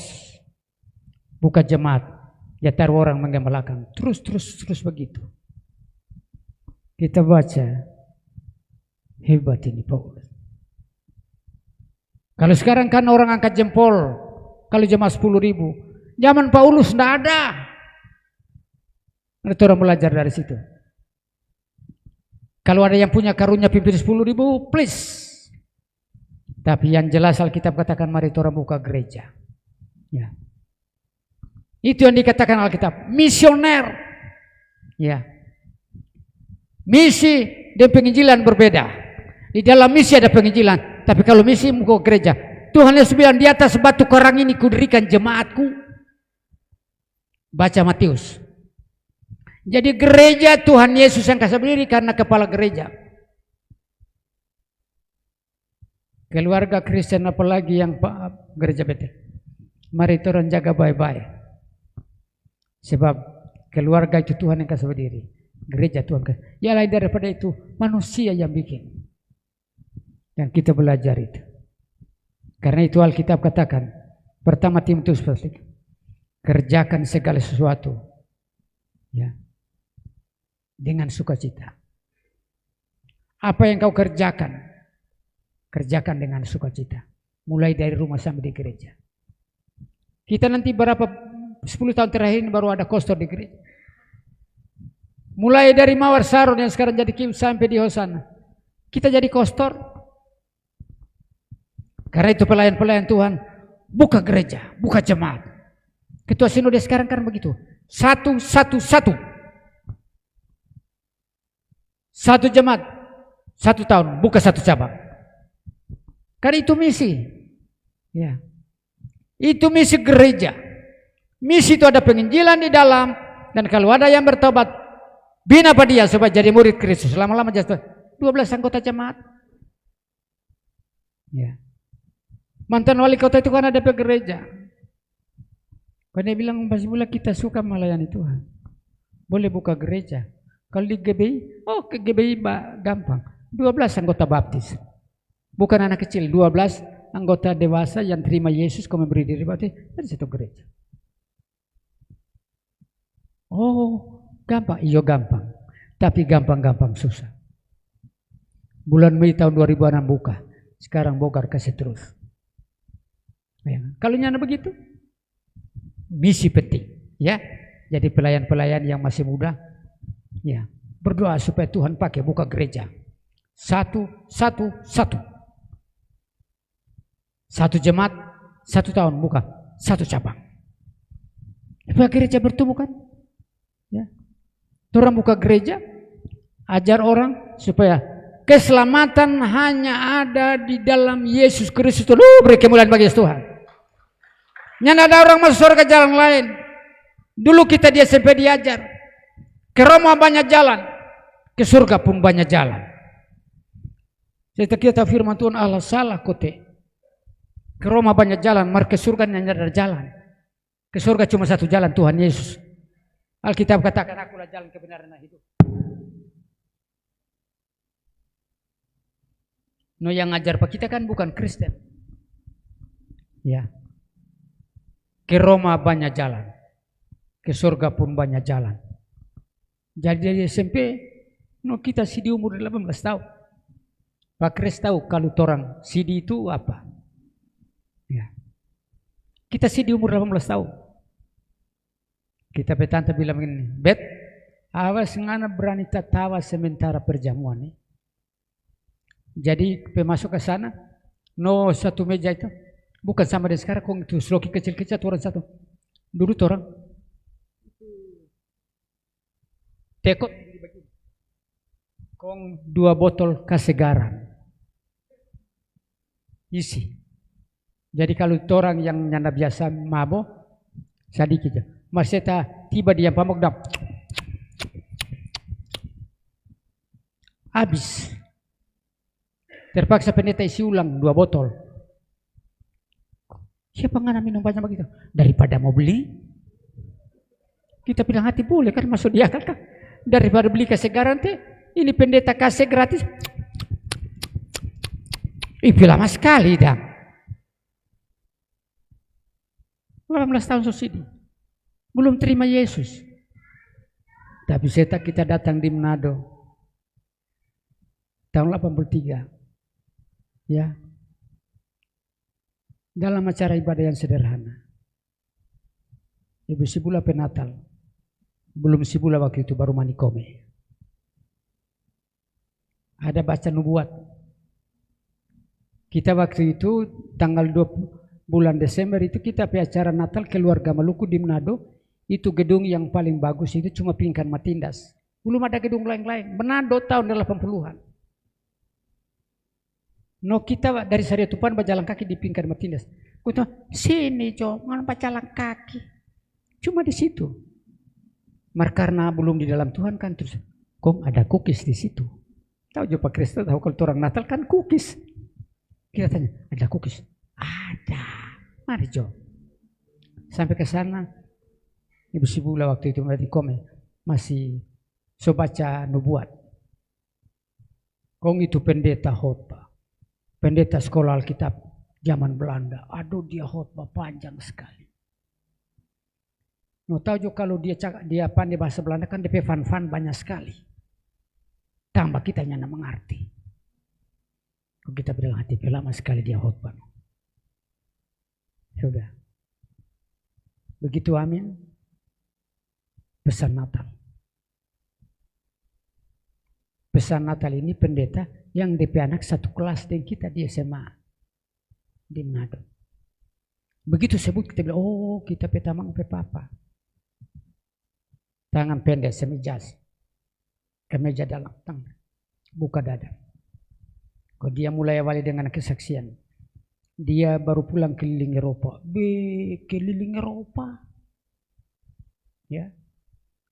A: buka jemaat, dia taruh orang menggembalakan. Terus begitu. Kita baca, hebat ini Paulus. Kalau sekarang kan orang angkat jempol, kalau jemaat 10.000. Zaman Paulus tidak ada. Ada orang belajar dari situ. Kalau ada yang punya karunia pimpin 10.000, please. Tapi yang jelas Alkitab katakan mari orang buka gereja. Ya. Itu yang dikatakan Alkitab, misioner. Ya. Misi dan penginjilan berbeda. Di dalam misi ada penginjilan, Tapi kalau misi mau ke gereja, Tuhan Yesus bilang di atas batu karang ini kudirikan jemaatku. Baca Matius. Jadi gereja Tuhan Yesus yang kasih berdiri karena kepala gereja. Keluarga Kristen apalagi yang gereja Betel. Mari orang jaga baik-baik. Sebab keluarga itu Tuhan yang kasih berdiri. Gereja Tuhan kasih. Ya lain daripada itu manusia yang bikin. Yang kita belajar itu. Karena itu Alkitab katakan. Pertama Timotius pasal. Kerjakan segala sesuatu. Ya. Dengan sukacita. Apa yang kau kerjakan? Kerjakan dengan sukacita. Mulai dari rumah sampai di gereja. Kita nanti berapa 10 tahun terakhir ini baru ada kostor di gereja. Mulai dari Mawar Saron yang sekarang jadi Kim sampai di Hosana. Kita jadi kostor. Karena itu pelayan-pelayan Tuhan. Buka gereja, buka jemaat. Ketua Sinode sekarang kan begitu. Satu. Satu jemaat. 1 tahun, buka 1 cabang. Karena itu misi. Ya. Itu misi gereja. Misi itu ada penginjilan di dalam. Dan kalau ada yang bertobat, bina pada dia supaya jadi murid Kristus. Lama-lama jadi 12 anggota jemaat. Ya. Mantan wali kota itu kan ada di gereja. Karena dia bilang pas mula kita suka melayani Tuhan. Boleh buka gereja. Kalau di GBI, ke GBI gampang. 12 anggota baptis. Bukan anak kecil, 12 anggota dewasa yang terima Yesus kau memberi diri baptis dari satu gereja. Oh, gampang. Iya gampang. Tapi gampang-gampang susah. Bulan Mei tahun 2006 buka. Sekarang bongkar kasih terus. Kalau nyana begitu, misi penting, ya. Jadi pelayan-pelayan yang masih muda, ya, berdoa supaya Tuhan pakai buka gereja. Satu jemaat, 1 tahun buka 1 cabang. Supaya gereja bertumbuh kan, ya. Orang buka gereja, ajar orang supaya keselamatan hanya ada di dalam Yesus Kristus. Beri kemuliaan bagi Tuhan. Nyana ada orang masuk surga jalan lain. Dulu kita di SMP diajar. Ke Roma banyak jalan. Ke surga pun banyak jalan. Kita firman Tuhan Allah salah kote. Ke Roma banyak jalan. Mari ke surga hanya ada jalan. Ke surga cuma 1 jalan, Tuhan Yesus. Alkitab katakan akulah jalan kebenaran dan hidup. No yang ngajar pak kita kan bukan Kristen. Ya. Ke Roma banyak jalan. Ke surga pun banyak jalan. Jadi dari SMP, kita CD umur 18 tahun. Pak Kris tahu kalau orang CD itu apa? Ya. Kita CD umur 18 tahun. Kita petanta bilang begini, Bet, awas ngana berani tertawa sementara perjamuan. Jadi pemasuk ke sana, satu meja itu. Bukan sama dengan sekarang, kong itu sloki kecil-kecil orang satu. Dulu orang tekot, kong 2 botol kasih garam, isi. Jadi kalau orang yang nyanda biasa mabok, sedikit aja. Maseta tiba dia pamuk dah, habis. Terpaksa pendeta isi ulang 2 botol. Siapa ngana minum banyak begitu? Daripada mau beli, kita bilang hati boleh kan masuk dia kan? Daripada beli kasih garansi, ini pendeta kasih gratis. Lama sekali dah. 18 tahun subsidi, belum terima Yesus. Tapi setelah kita datang di Manado tahun 83, ya. Dalam acara ibadah yang sederhana. Ibu Sibula penatal. Belum Sibula waktu itu baru manikome. Ada baca nubuat. Kita waktu itu tanggal 2 bulan Desember itu kita acara Natal keluarga Maluku di Manado. Itu gedung yang paling bagus itu cuma Pingkan Matindas. Belum ada gedung lain-lain. Manado tahun 80-an. No kita dari Sariatupan berjalan kaki di Pingkan Martindas. Kuto sini Jo, ngan berjalan kaki. Cuma di situ. Karena belum di dalam Tuhan kan terus. Kok ada cookies di situ? Tahu jo Pak Kristo tahu kalau orang Natal kan cookies. Kita tanya, ada cookies? Ada. Mari Jo. Sampai ke sana, Ibu Sibula waktu itu di Kome masih so baca nubuat. Kong itu pendeta khotbah, pendeta sekolah Alkitab zaman Belanda. Aduh dia khotbah panjang sekali. No tahu juga kalau dia pandai bahasa Belanda kan DP fan banyak sekali. Tambah kita nyana mengerti. Kalau kita bilang hati lama sekali dia khotbah. Sudah. Begitu amin. Pesan Natal. Pesan Natal ini pendeta yang DP anak satu kelas dengan kita di SMA di Manado. Begitu sebut kita bilang, oh kita petamang pe papa. Tangan pendek semejas, kemeja dalam tangan, buka dada. Kok dia mulai awali dengan kesaksian. Dia baru pulang keliling Eropa. Keliling Eropa. Ya.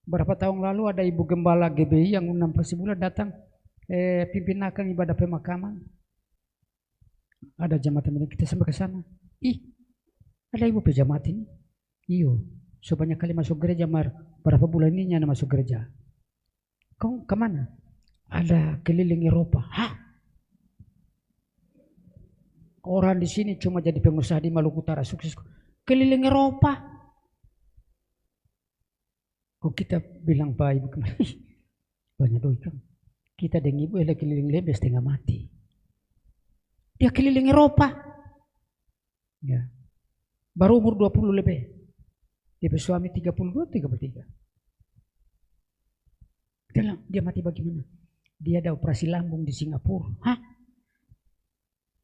A: Berapa tahun lalu ada ibu gembala GBI yang undang Pasibulan datang pimpin akan ibadah pemakaman. Ada jemaat ini kita sampai ke sana. Ih, ada ibu pejamaat ini. Iyo, so banyak kali masuk gereja berapa bulan ini nyana masuk gereja. Kau kemana? Ada keliling Eropa. Hah? Orang di sini cuma jadi pengusaha di Maluku Utara sukses. Keliling Eropa. Kok kita bilang Pak Ibu kemarin, banyak doi kan. Kita dengan ibu ada keliling lebih setengah mati. Dia keliling Eropa. Ya. Baru umur 20 lebih. Dia suami 32, 33. Dia mati bagaimana? Dia ada operasi lambung di Singapura. Hah?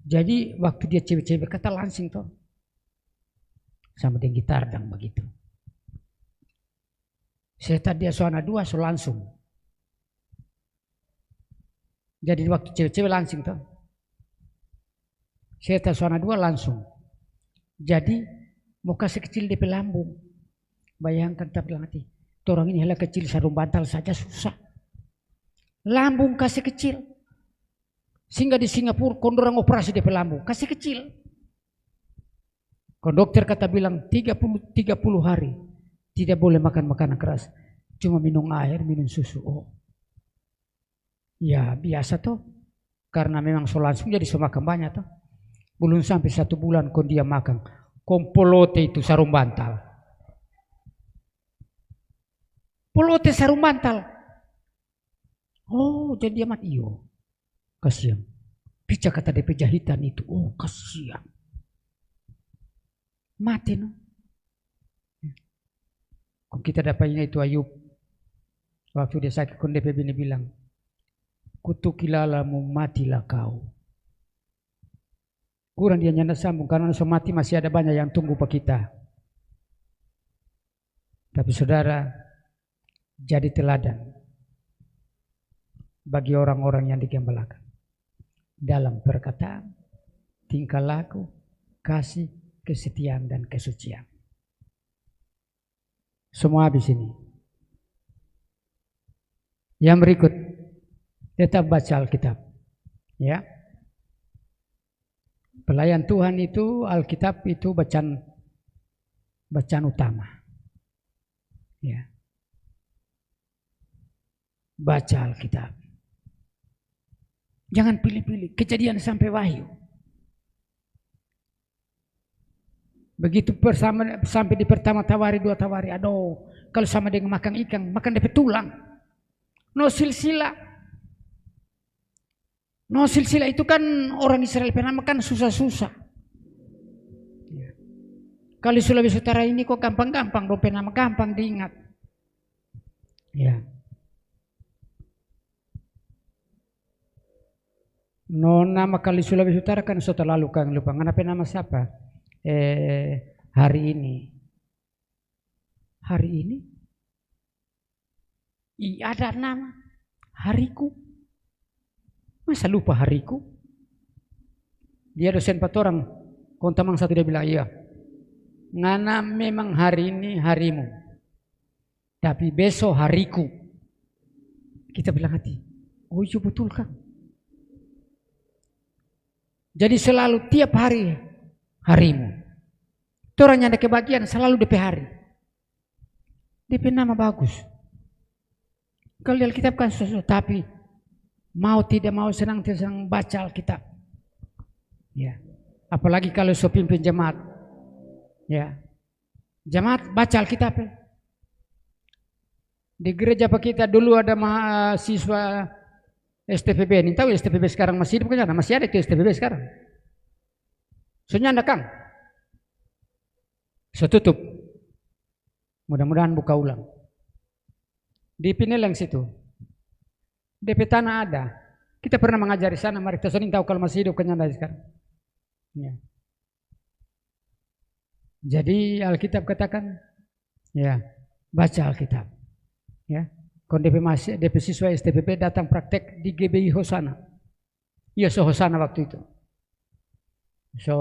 A: Jadi waktu dia cewek-cewek kata langsing toh. Sama dengan gitar dan begitu. Setelah dia soana dua so langsung. Jadi waktu cewek-cewek langsing toh. Setelah soana dua langsung. Jadi mau kasih kecil DP lambung. Bayangkan tak bilang hati. Orang ini hela kecil sarung bantal saja susah. Lambung kasih kecil. Sehingga di Singapura kondorang operasi DP lambung. Kasih kecil. Kalau dokter kata bilang 30 hari. Tidak boleh makan makanan keras. Cuma minum air, minum susu. Oh. Ya biasa toh. Karena memang so langsung jadi so makan banyak toh. Belum sampai 1 bulan kok dia makan. Kompolote itu sarung bantal. Polote sarung bantal. Oh jadi dia mati. Iyo. Kasihan. Pica kata DP jahitan itu. Oh kasihan. Mati no. Kok kita dapatnya itu Ayub. Waktu dia sakit kon DP bini bilang. Kutukilalamu matilah kau. Kurang dia nyanda sambung. Karena so mati masih ada banyak yang tunggu pak kita. Tapi saudara. Jadi teladan. Bagi orang-orang yang digembalakan. Dalam perkataan. Tingkah laku. Kasih. Kesetiaan dan kesucian. Semua habis ini. Yang berikut, tetap baca Alkitab. Ya. Pelayan Tuhan itu Alkitab itu bacaan utama. Ya. Baca Alkitab. Jangan pilih-pilih. Kejadian sampai Wahyu. Begitu sampai di pertama tawari, 2 tawari. Aduh, kalau sama dengan makan ikan, makan DP tulang. No silsilah. No silsilah itu kan orang Israel pernah makan susah-susah. Ya. Kalau Sulawesi Utara ini kok gampang-gampang, rupa nama gampang diingat. Ya. No nama kali Sulawesi Utara kan so terlalu kan lupa. Kenapa nama siapa? Hari ini. Hari ini? Iya ada nama. Hariku. Masa lupa hariku? Dia dosen 4 orang. Kontamang satu dia bilang, iya. Ngana memang hari ini harimu. Tapi besok hariku. Kita bilang hati. Oh iya betul kan. Jadi selalu tiap hari harimu. Toranya ada kebahagiaan selalu DP hari. DP nama bagus. Kalau di Alkitab kan sesuatu, tapi mau tidak mau senang tidak senang baca Alkitab. Ya. Apalagi kalau so pimpin jemaat. Ya. Jemaat baca Alkitab. Ya. Di gereja apa kita dulu ada mahasiswa STPB. Ini tahu STPB sekarang masih hidup kan? Masih ada itu STPB sekarang. Soalnya anda kan. So tutup. Mudah-mudahan buka ulang. Di Pineleng situ. DP tanah ada. Kita pernah mengajari sana. Mari kita sering tahu kalau masih hidup kenyanda sekarang. Ya. Jadi Alkitab katakan, ya baca Alkitab. Ya. Kalau DP siswa STPP datang praktek di GBI Hosana. Iya so Hosana waktu itu. So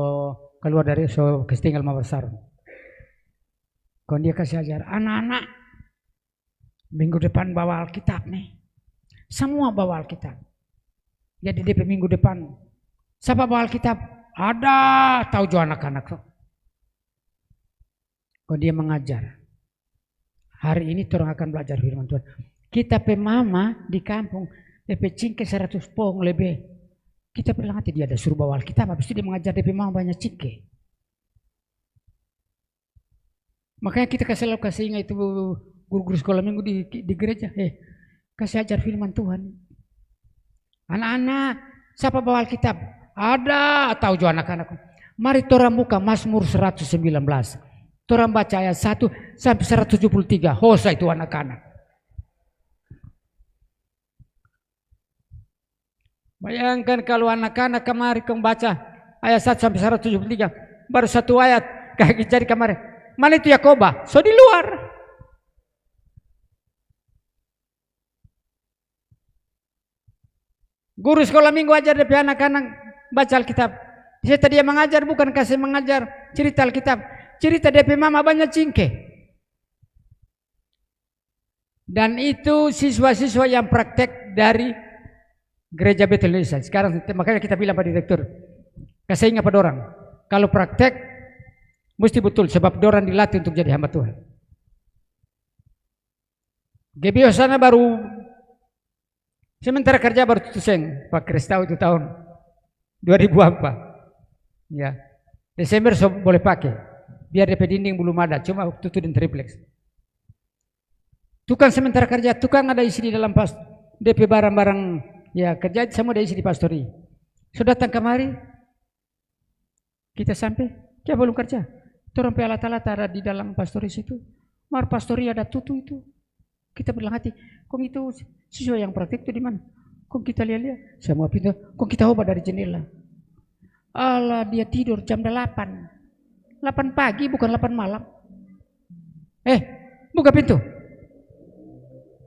A: keluar dari so ketinggal Mawar Sarung. Kalau dia kasih ajar anak-anak minggu depan bawa Alkitab nih. Semua bawa Alkitab. Jadi DP minggu depan. Siapa bawa Alkitab? Ada. Tahu jo anak-anak. Kalau dia mengajar. Hari ini orang akan belajar firman Tuhan. Kita pemama di kampung. DP cingke 100 pong lebih. Kita bilang hati dia ada suruh bawa Alkitab. Habis itu dia mengajar DP mama banyak cingke. Makanya kita kasih ingat itu guru-guru sekolah minggu di gereja. Kasih ajar firman Tuhan. Anak-anak, siapa bawa Alkitab? Ada, tahu jo anak-anak. Mari torang buka Mazmur 119. Torang baca ayat 1 sampai 173. Hosa itu anak-anak. Bayangkan kalau anak-anak kemarin kau baca ayat 1 sampai 173. Baru satu ayat kayak jadi kemarin. Mana itu Yakoba? So di luar. Guru sekolah minggu ajar DP anak-anak baca Alkitab. Saya tadi yang mengajar bukan kasih mengajar cerita Alkitab. Cerita DP mama banyak cingke. Dan itu siswa-siswa yang praktek dari gereja Betel Indonesia. Sekarang makanya kita bilang pada direktur. Kasih ingat pada orang. Kalau praktek mesti betul sebab orang dilatih untuk jadi hamba Tuhan. GBI sana baru sementara kerja baru tutuseng Pak Kristau itu tahun 2000 apa? Ya. Desember so boleh pakai. Biar DP dinding belum ada, cuma tutup dan triplex. Tukang sementara kerja, tukang ada isi di dalam pas DP barang-barang ya kerja semua ada isi di pastori. Sudah datang kemari kita sampai, dia belum kerja. Orang alat-alat ada di dalam pastoris itu. Mar pastori ada tutu itu. Kita bilang hati, kok itu siswa yang praktik itu di mana? Kok kita lihat-lihat semua pintu, kok kita obat dari jendela. Allah dia tidur jam 8. 8 pagi bukan 8 malam. Buka pintu.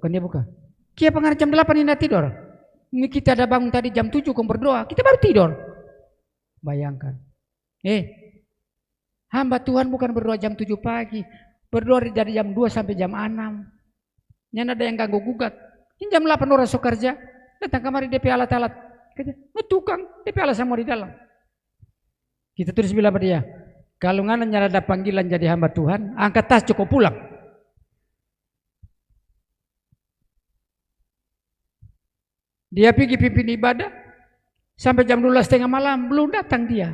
A: Kan dia buka. Kia pengaruh jam 8 ini tidur. Ini kita ada bangun tadi jam 7 kau berdoa, kita baru tidur. Bayangkan. Hamba Tuhan bukan berdoa jam 7 pagi. Berdoa dari jam 2 sampai jam 6. Yang ada yang ganggu gugat. Ini jam 8 orang so kerja. Datang kemari DP alat-alat. Tukang DP alat semua di dalam. Kita terus bilang pada dia. Kalau ngana ada panggilan jadi hamba Tuhan. Angkat tas cukup pulang. Dia pergi pimpin ibadah. Sampai jam 12:30 malam. Belum datang dia.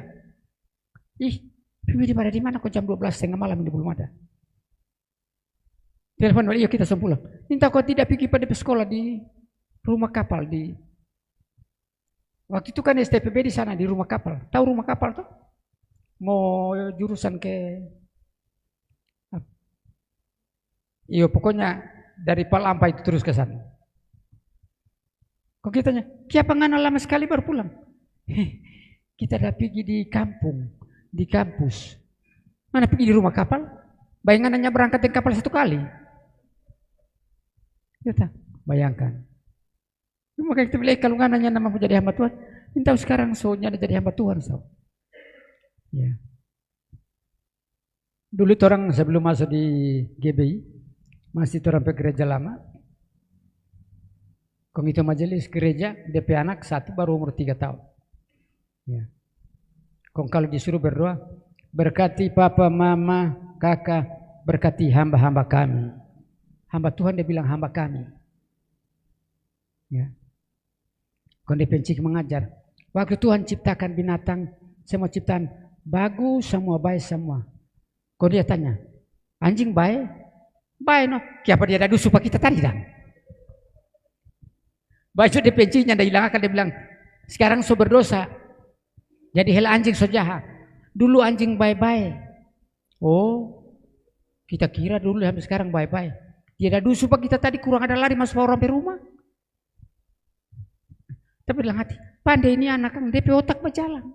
A: Pimpin ibadah di mana kok jam 12:30 malam ini belum ada. Telepon, iya kita semua pulang. Minta kau tidak pergi pada sekolah di rumah kapal di. Waktu itu kan STPB di sana di rumah kapal. Tahu rumah kapal tuh? Mau jurusan ke. Iya pokoknya dari Palampa itu terus ke sana. Kok kitanya, siapa ngana lama sekali baru pulang? Kita ada pergi di kampung. Di kampus. Mana pergi di rumah kapal? Bayangan hanya berangkat dengan kapal 1 kali. Kita bayangkan. Maka kita bilang kalau nggak nanya nama menjadi hamba Tuhan, minta sekarang soalnya jadi hamba Tuhan. So. Ya. Dulu orang sebelum masuk di GBI, masih orang ke gereja lama. Komite majelis gereja, DP anak satu baru umur 3 tahun. Ya. Kalau disuruh berdoa, berkati papa, mama, kakak, berkati hamba-hamba kami. Hamba Tuhan dia bilang hamba kami. Ya. Kalau dia pencik mengajar. Waktu Tuhan ciptakan binatang, semua ciptaan bagus semua, baik semua. Kalau dia tanya, anjing baik? Baik no. Kenapa dia ada dusu pak kita tadi dan? Baju dia penciknya dia hilang akan dia bilang, sekarang so berdosa. Jadi hel anjing so jahat. Dulu anjing baik-baik. Oh, kita kira dulu sampai sekarang baik-baik. Dia ada dusu pak kita tadi kurang ada lari masuk orang ke rumah. Tapi dalam hati, pandai ini anak kan DP otak berjalan.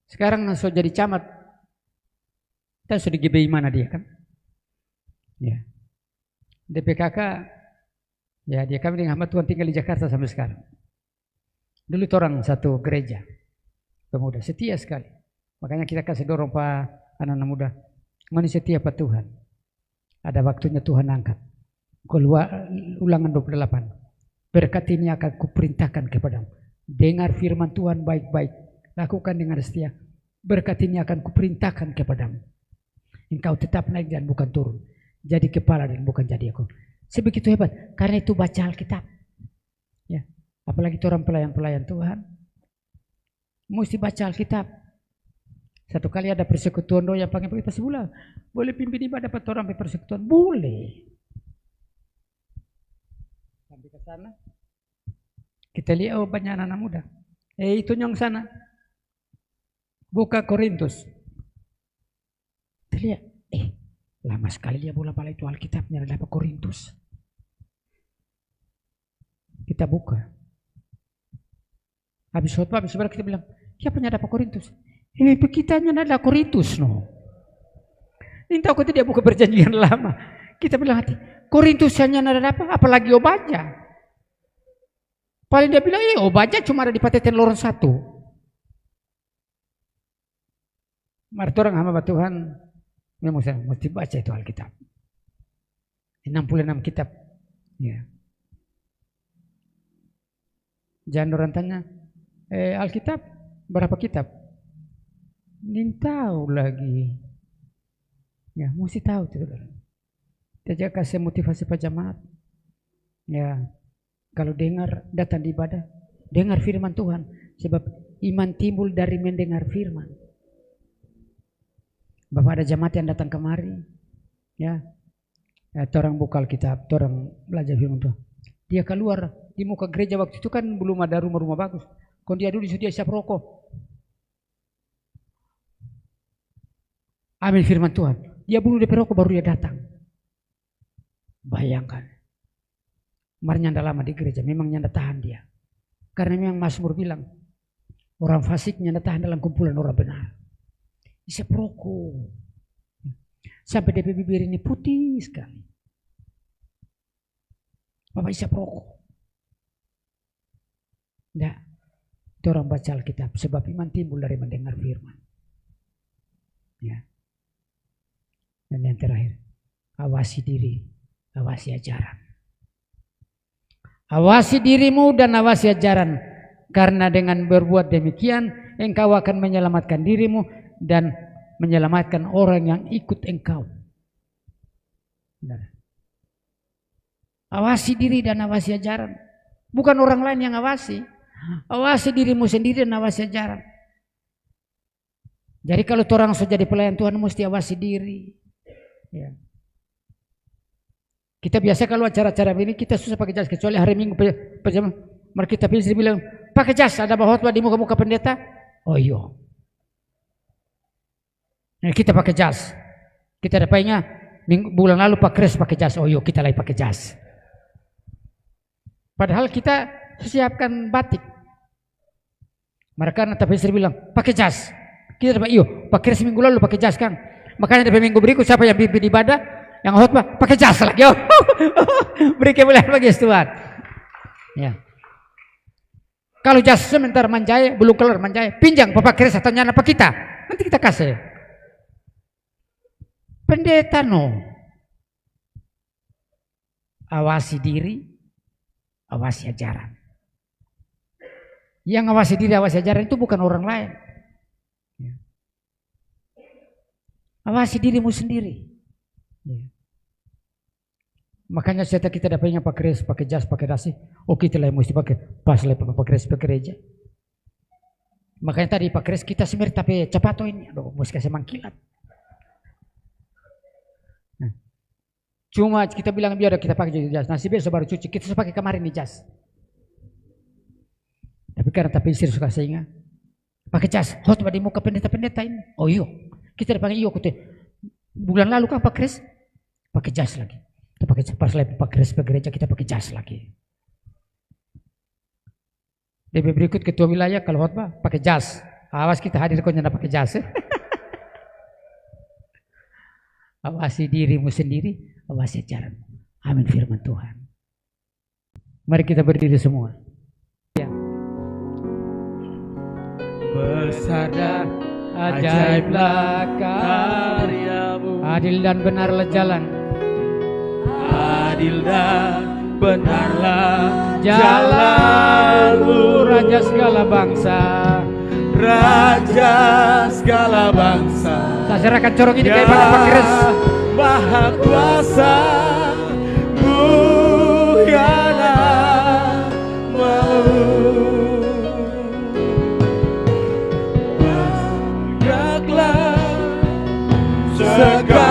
A: Sekarang so jadi camat. Kita sudah di GBI mana dia kan? Ya. DP kakak, ya dia kami dengan hamba Tuhan tinggal di Jakarta sampai sekarang. Dulu orang satu gereja pemuda setia sekali. Makanya kita kasih dorong pak anak-anak muda. Manusia setia pak Tuhan. Ada waktunya Tuhan angkat. Keluar Ulangan 28. Berkat ini akan kuperintahkan kepadamu. Dengar firman Tuhan baik-baik. Lakukan dengan setia. Berkat ini akan kuperintahkan kepadamu. Engkau tetap naik dan bukan turun. Jadi kepala dan bukan jadi ekor. Sebegitu hebat. Karena itu baca Alkitab. Ya. Apalagi orang pelayan-pelayan Tuhan. Mesti baca Alkitab. Satu kali ada persekutuan doa yang panggil kita sebulan. Boleh pimpin ibadah dapat orang persekutuan? Boleh. Sampai ke sana. Kita lihat banyak anak-anak muda. Itu yang sana. Buka Korintus. Kita lihat. Lama sekali dia bola-balik itu Alkitabnya ada apa Korintus. Kita buka. Habis khotbah, habis kita bilang, siapa yang ada apa Korintus? Kitanya ada Korintus no. Ini tahu kok tidak buka perjanjian lama. Kita bilang hati, Korintus hanya ada apa? Apalagi Obaja. Paling dia bilang, Obaja cuma ada di Patetan Lorong 1. Mari orang hamba Tuhan, memang mesti baca itu Alkitab. 66 kitab. Ya. Jangan orang tanya, Alkitab berapa kitab? Ini tahu lagi. Ya, mesti tahu itu. Kita jaga kasih motivasi Pak Jamaat. Ya, kalau dengar datang di ibadah, dengar firman Tuhan. Sebab iman timbul dari mendengar firman. Bapak ada jamaat yang datang kemari, ya, orang buka Alkitab, orang belajar firman Tuhan. Dia keluar di muka gereja waktu itu kan belum ada rumah-rumah bagus. Kalau dia dulu dia siap rokok. Ambil firman Tuhan. Dia bunuh DP rokok baru dia datang. Bayangkan. Mari nyanda lama di gereja, memang nyanda tahan dia. Karena memang Mazmur bilang, orang fasik nyanda tahan dalam kumpulan orang benar. Isap rokok. Sampai DP bibir ini putih sekali. Bapak isap rokok. Tidak. Orang baca Alkitab. Sebab iman timbul dari mendengar firman. Ya. Dan yang terakhir. Awasi diri. Awasi ajaran. Awasi dirimu dan awasi ajaran. Karena dengan berbuat demikian. Engkau akan menyelamatkan dirimu. Dan menyelamatkan orang yang ikut engkau. Benar. Awasi diri dan awasi ajaran. Bukan orang lain yang awasi. Awasi dirimu sendiri dan awasi ajaran. Jadi kalau orang sudah jadi pelayan Tuhan mesti awasi diri. Ya. Kita biasa kalau acara-acara ini kita susah pakai jas. Kecuali hari Minggu pejam. Mari kita pilih bilang pakai jas. Ada khotbah di muka-muka pendeta. Oh iya. Nah, kita pakai jas. Kita dapatnya bulan lalu Pak Kres pakai jas. Oh iya kita lagi pakai jas. Padahal kita siapkan batik. Mereka tapi istri bilang pakai jas. Kita dapat iyo Pak Kres minggu lalu pakai jas kan. Makanya dari minggu berikut siapa yang pimpin ibadah yang khotbah pakai jas lagi. Oh, beri kemuliaan bagi Tuhan. Ya.
B: Kalau jas sebentar manjai, belum keluar manjai, pinjang Bapak Kris atau nyana apa kita? Nanti kita kasih. Pendeta no. Awasi diri, awasi ajaran. Yang awasi diri, awasi ajaran itu bukan orang lain. Awasi dirimu sendiri. Makanya setiap kita dapatnya pakai res, pakai jas, pakai dasi. Oh kita lah yang mesti pakai pas lah pakai res, pakai gereja. Makanya tadi pakai res kita semir tapi cepat ini. Aduh, mesti kasih mangkilat. Cuma kita bilang biar kita pakai jas. Nasi besok baru cuci. Kita sudah pakai kemarin nih jas. Tapi karena tapi istri suka sehingga pakai jas. Khotbah di muka pendeta-pendeta ini. Oh iyo. Kita pakai iyo. Bulan lalu kan pakai res, pakai jas lagi. Kita pakai pas lagi pakai res gereja kita pakai jas lagi. DP berikut ketua wilayah kalau khotbah pakai jas. Awas kita hadir kok nyana pakai jas. Awasi dirimu sendiri, awasi ajaran. Amin firman Tuhan. Mari kita berdiri semua. Ya.
C: Besar dan
B: Ajaiblah
C: karyamu,
B: adil dan benarlah jalan.
C: adil dan benarlah
B: Jalanmu Raja segala bangsa.
C: Raja segala bangsa.
B: Saya serahkan corong ini kayak pada Pak Kris.
C: Maha kuasa, mulialah banyaklah segala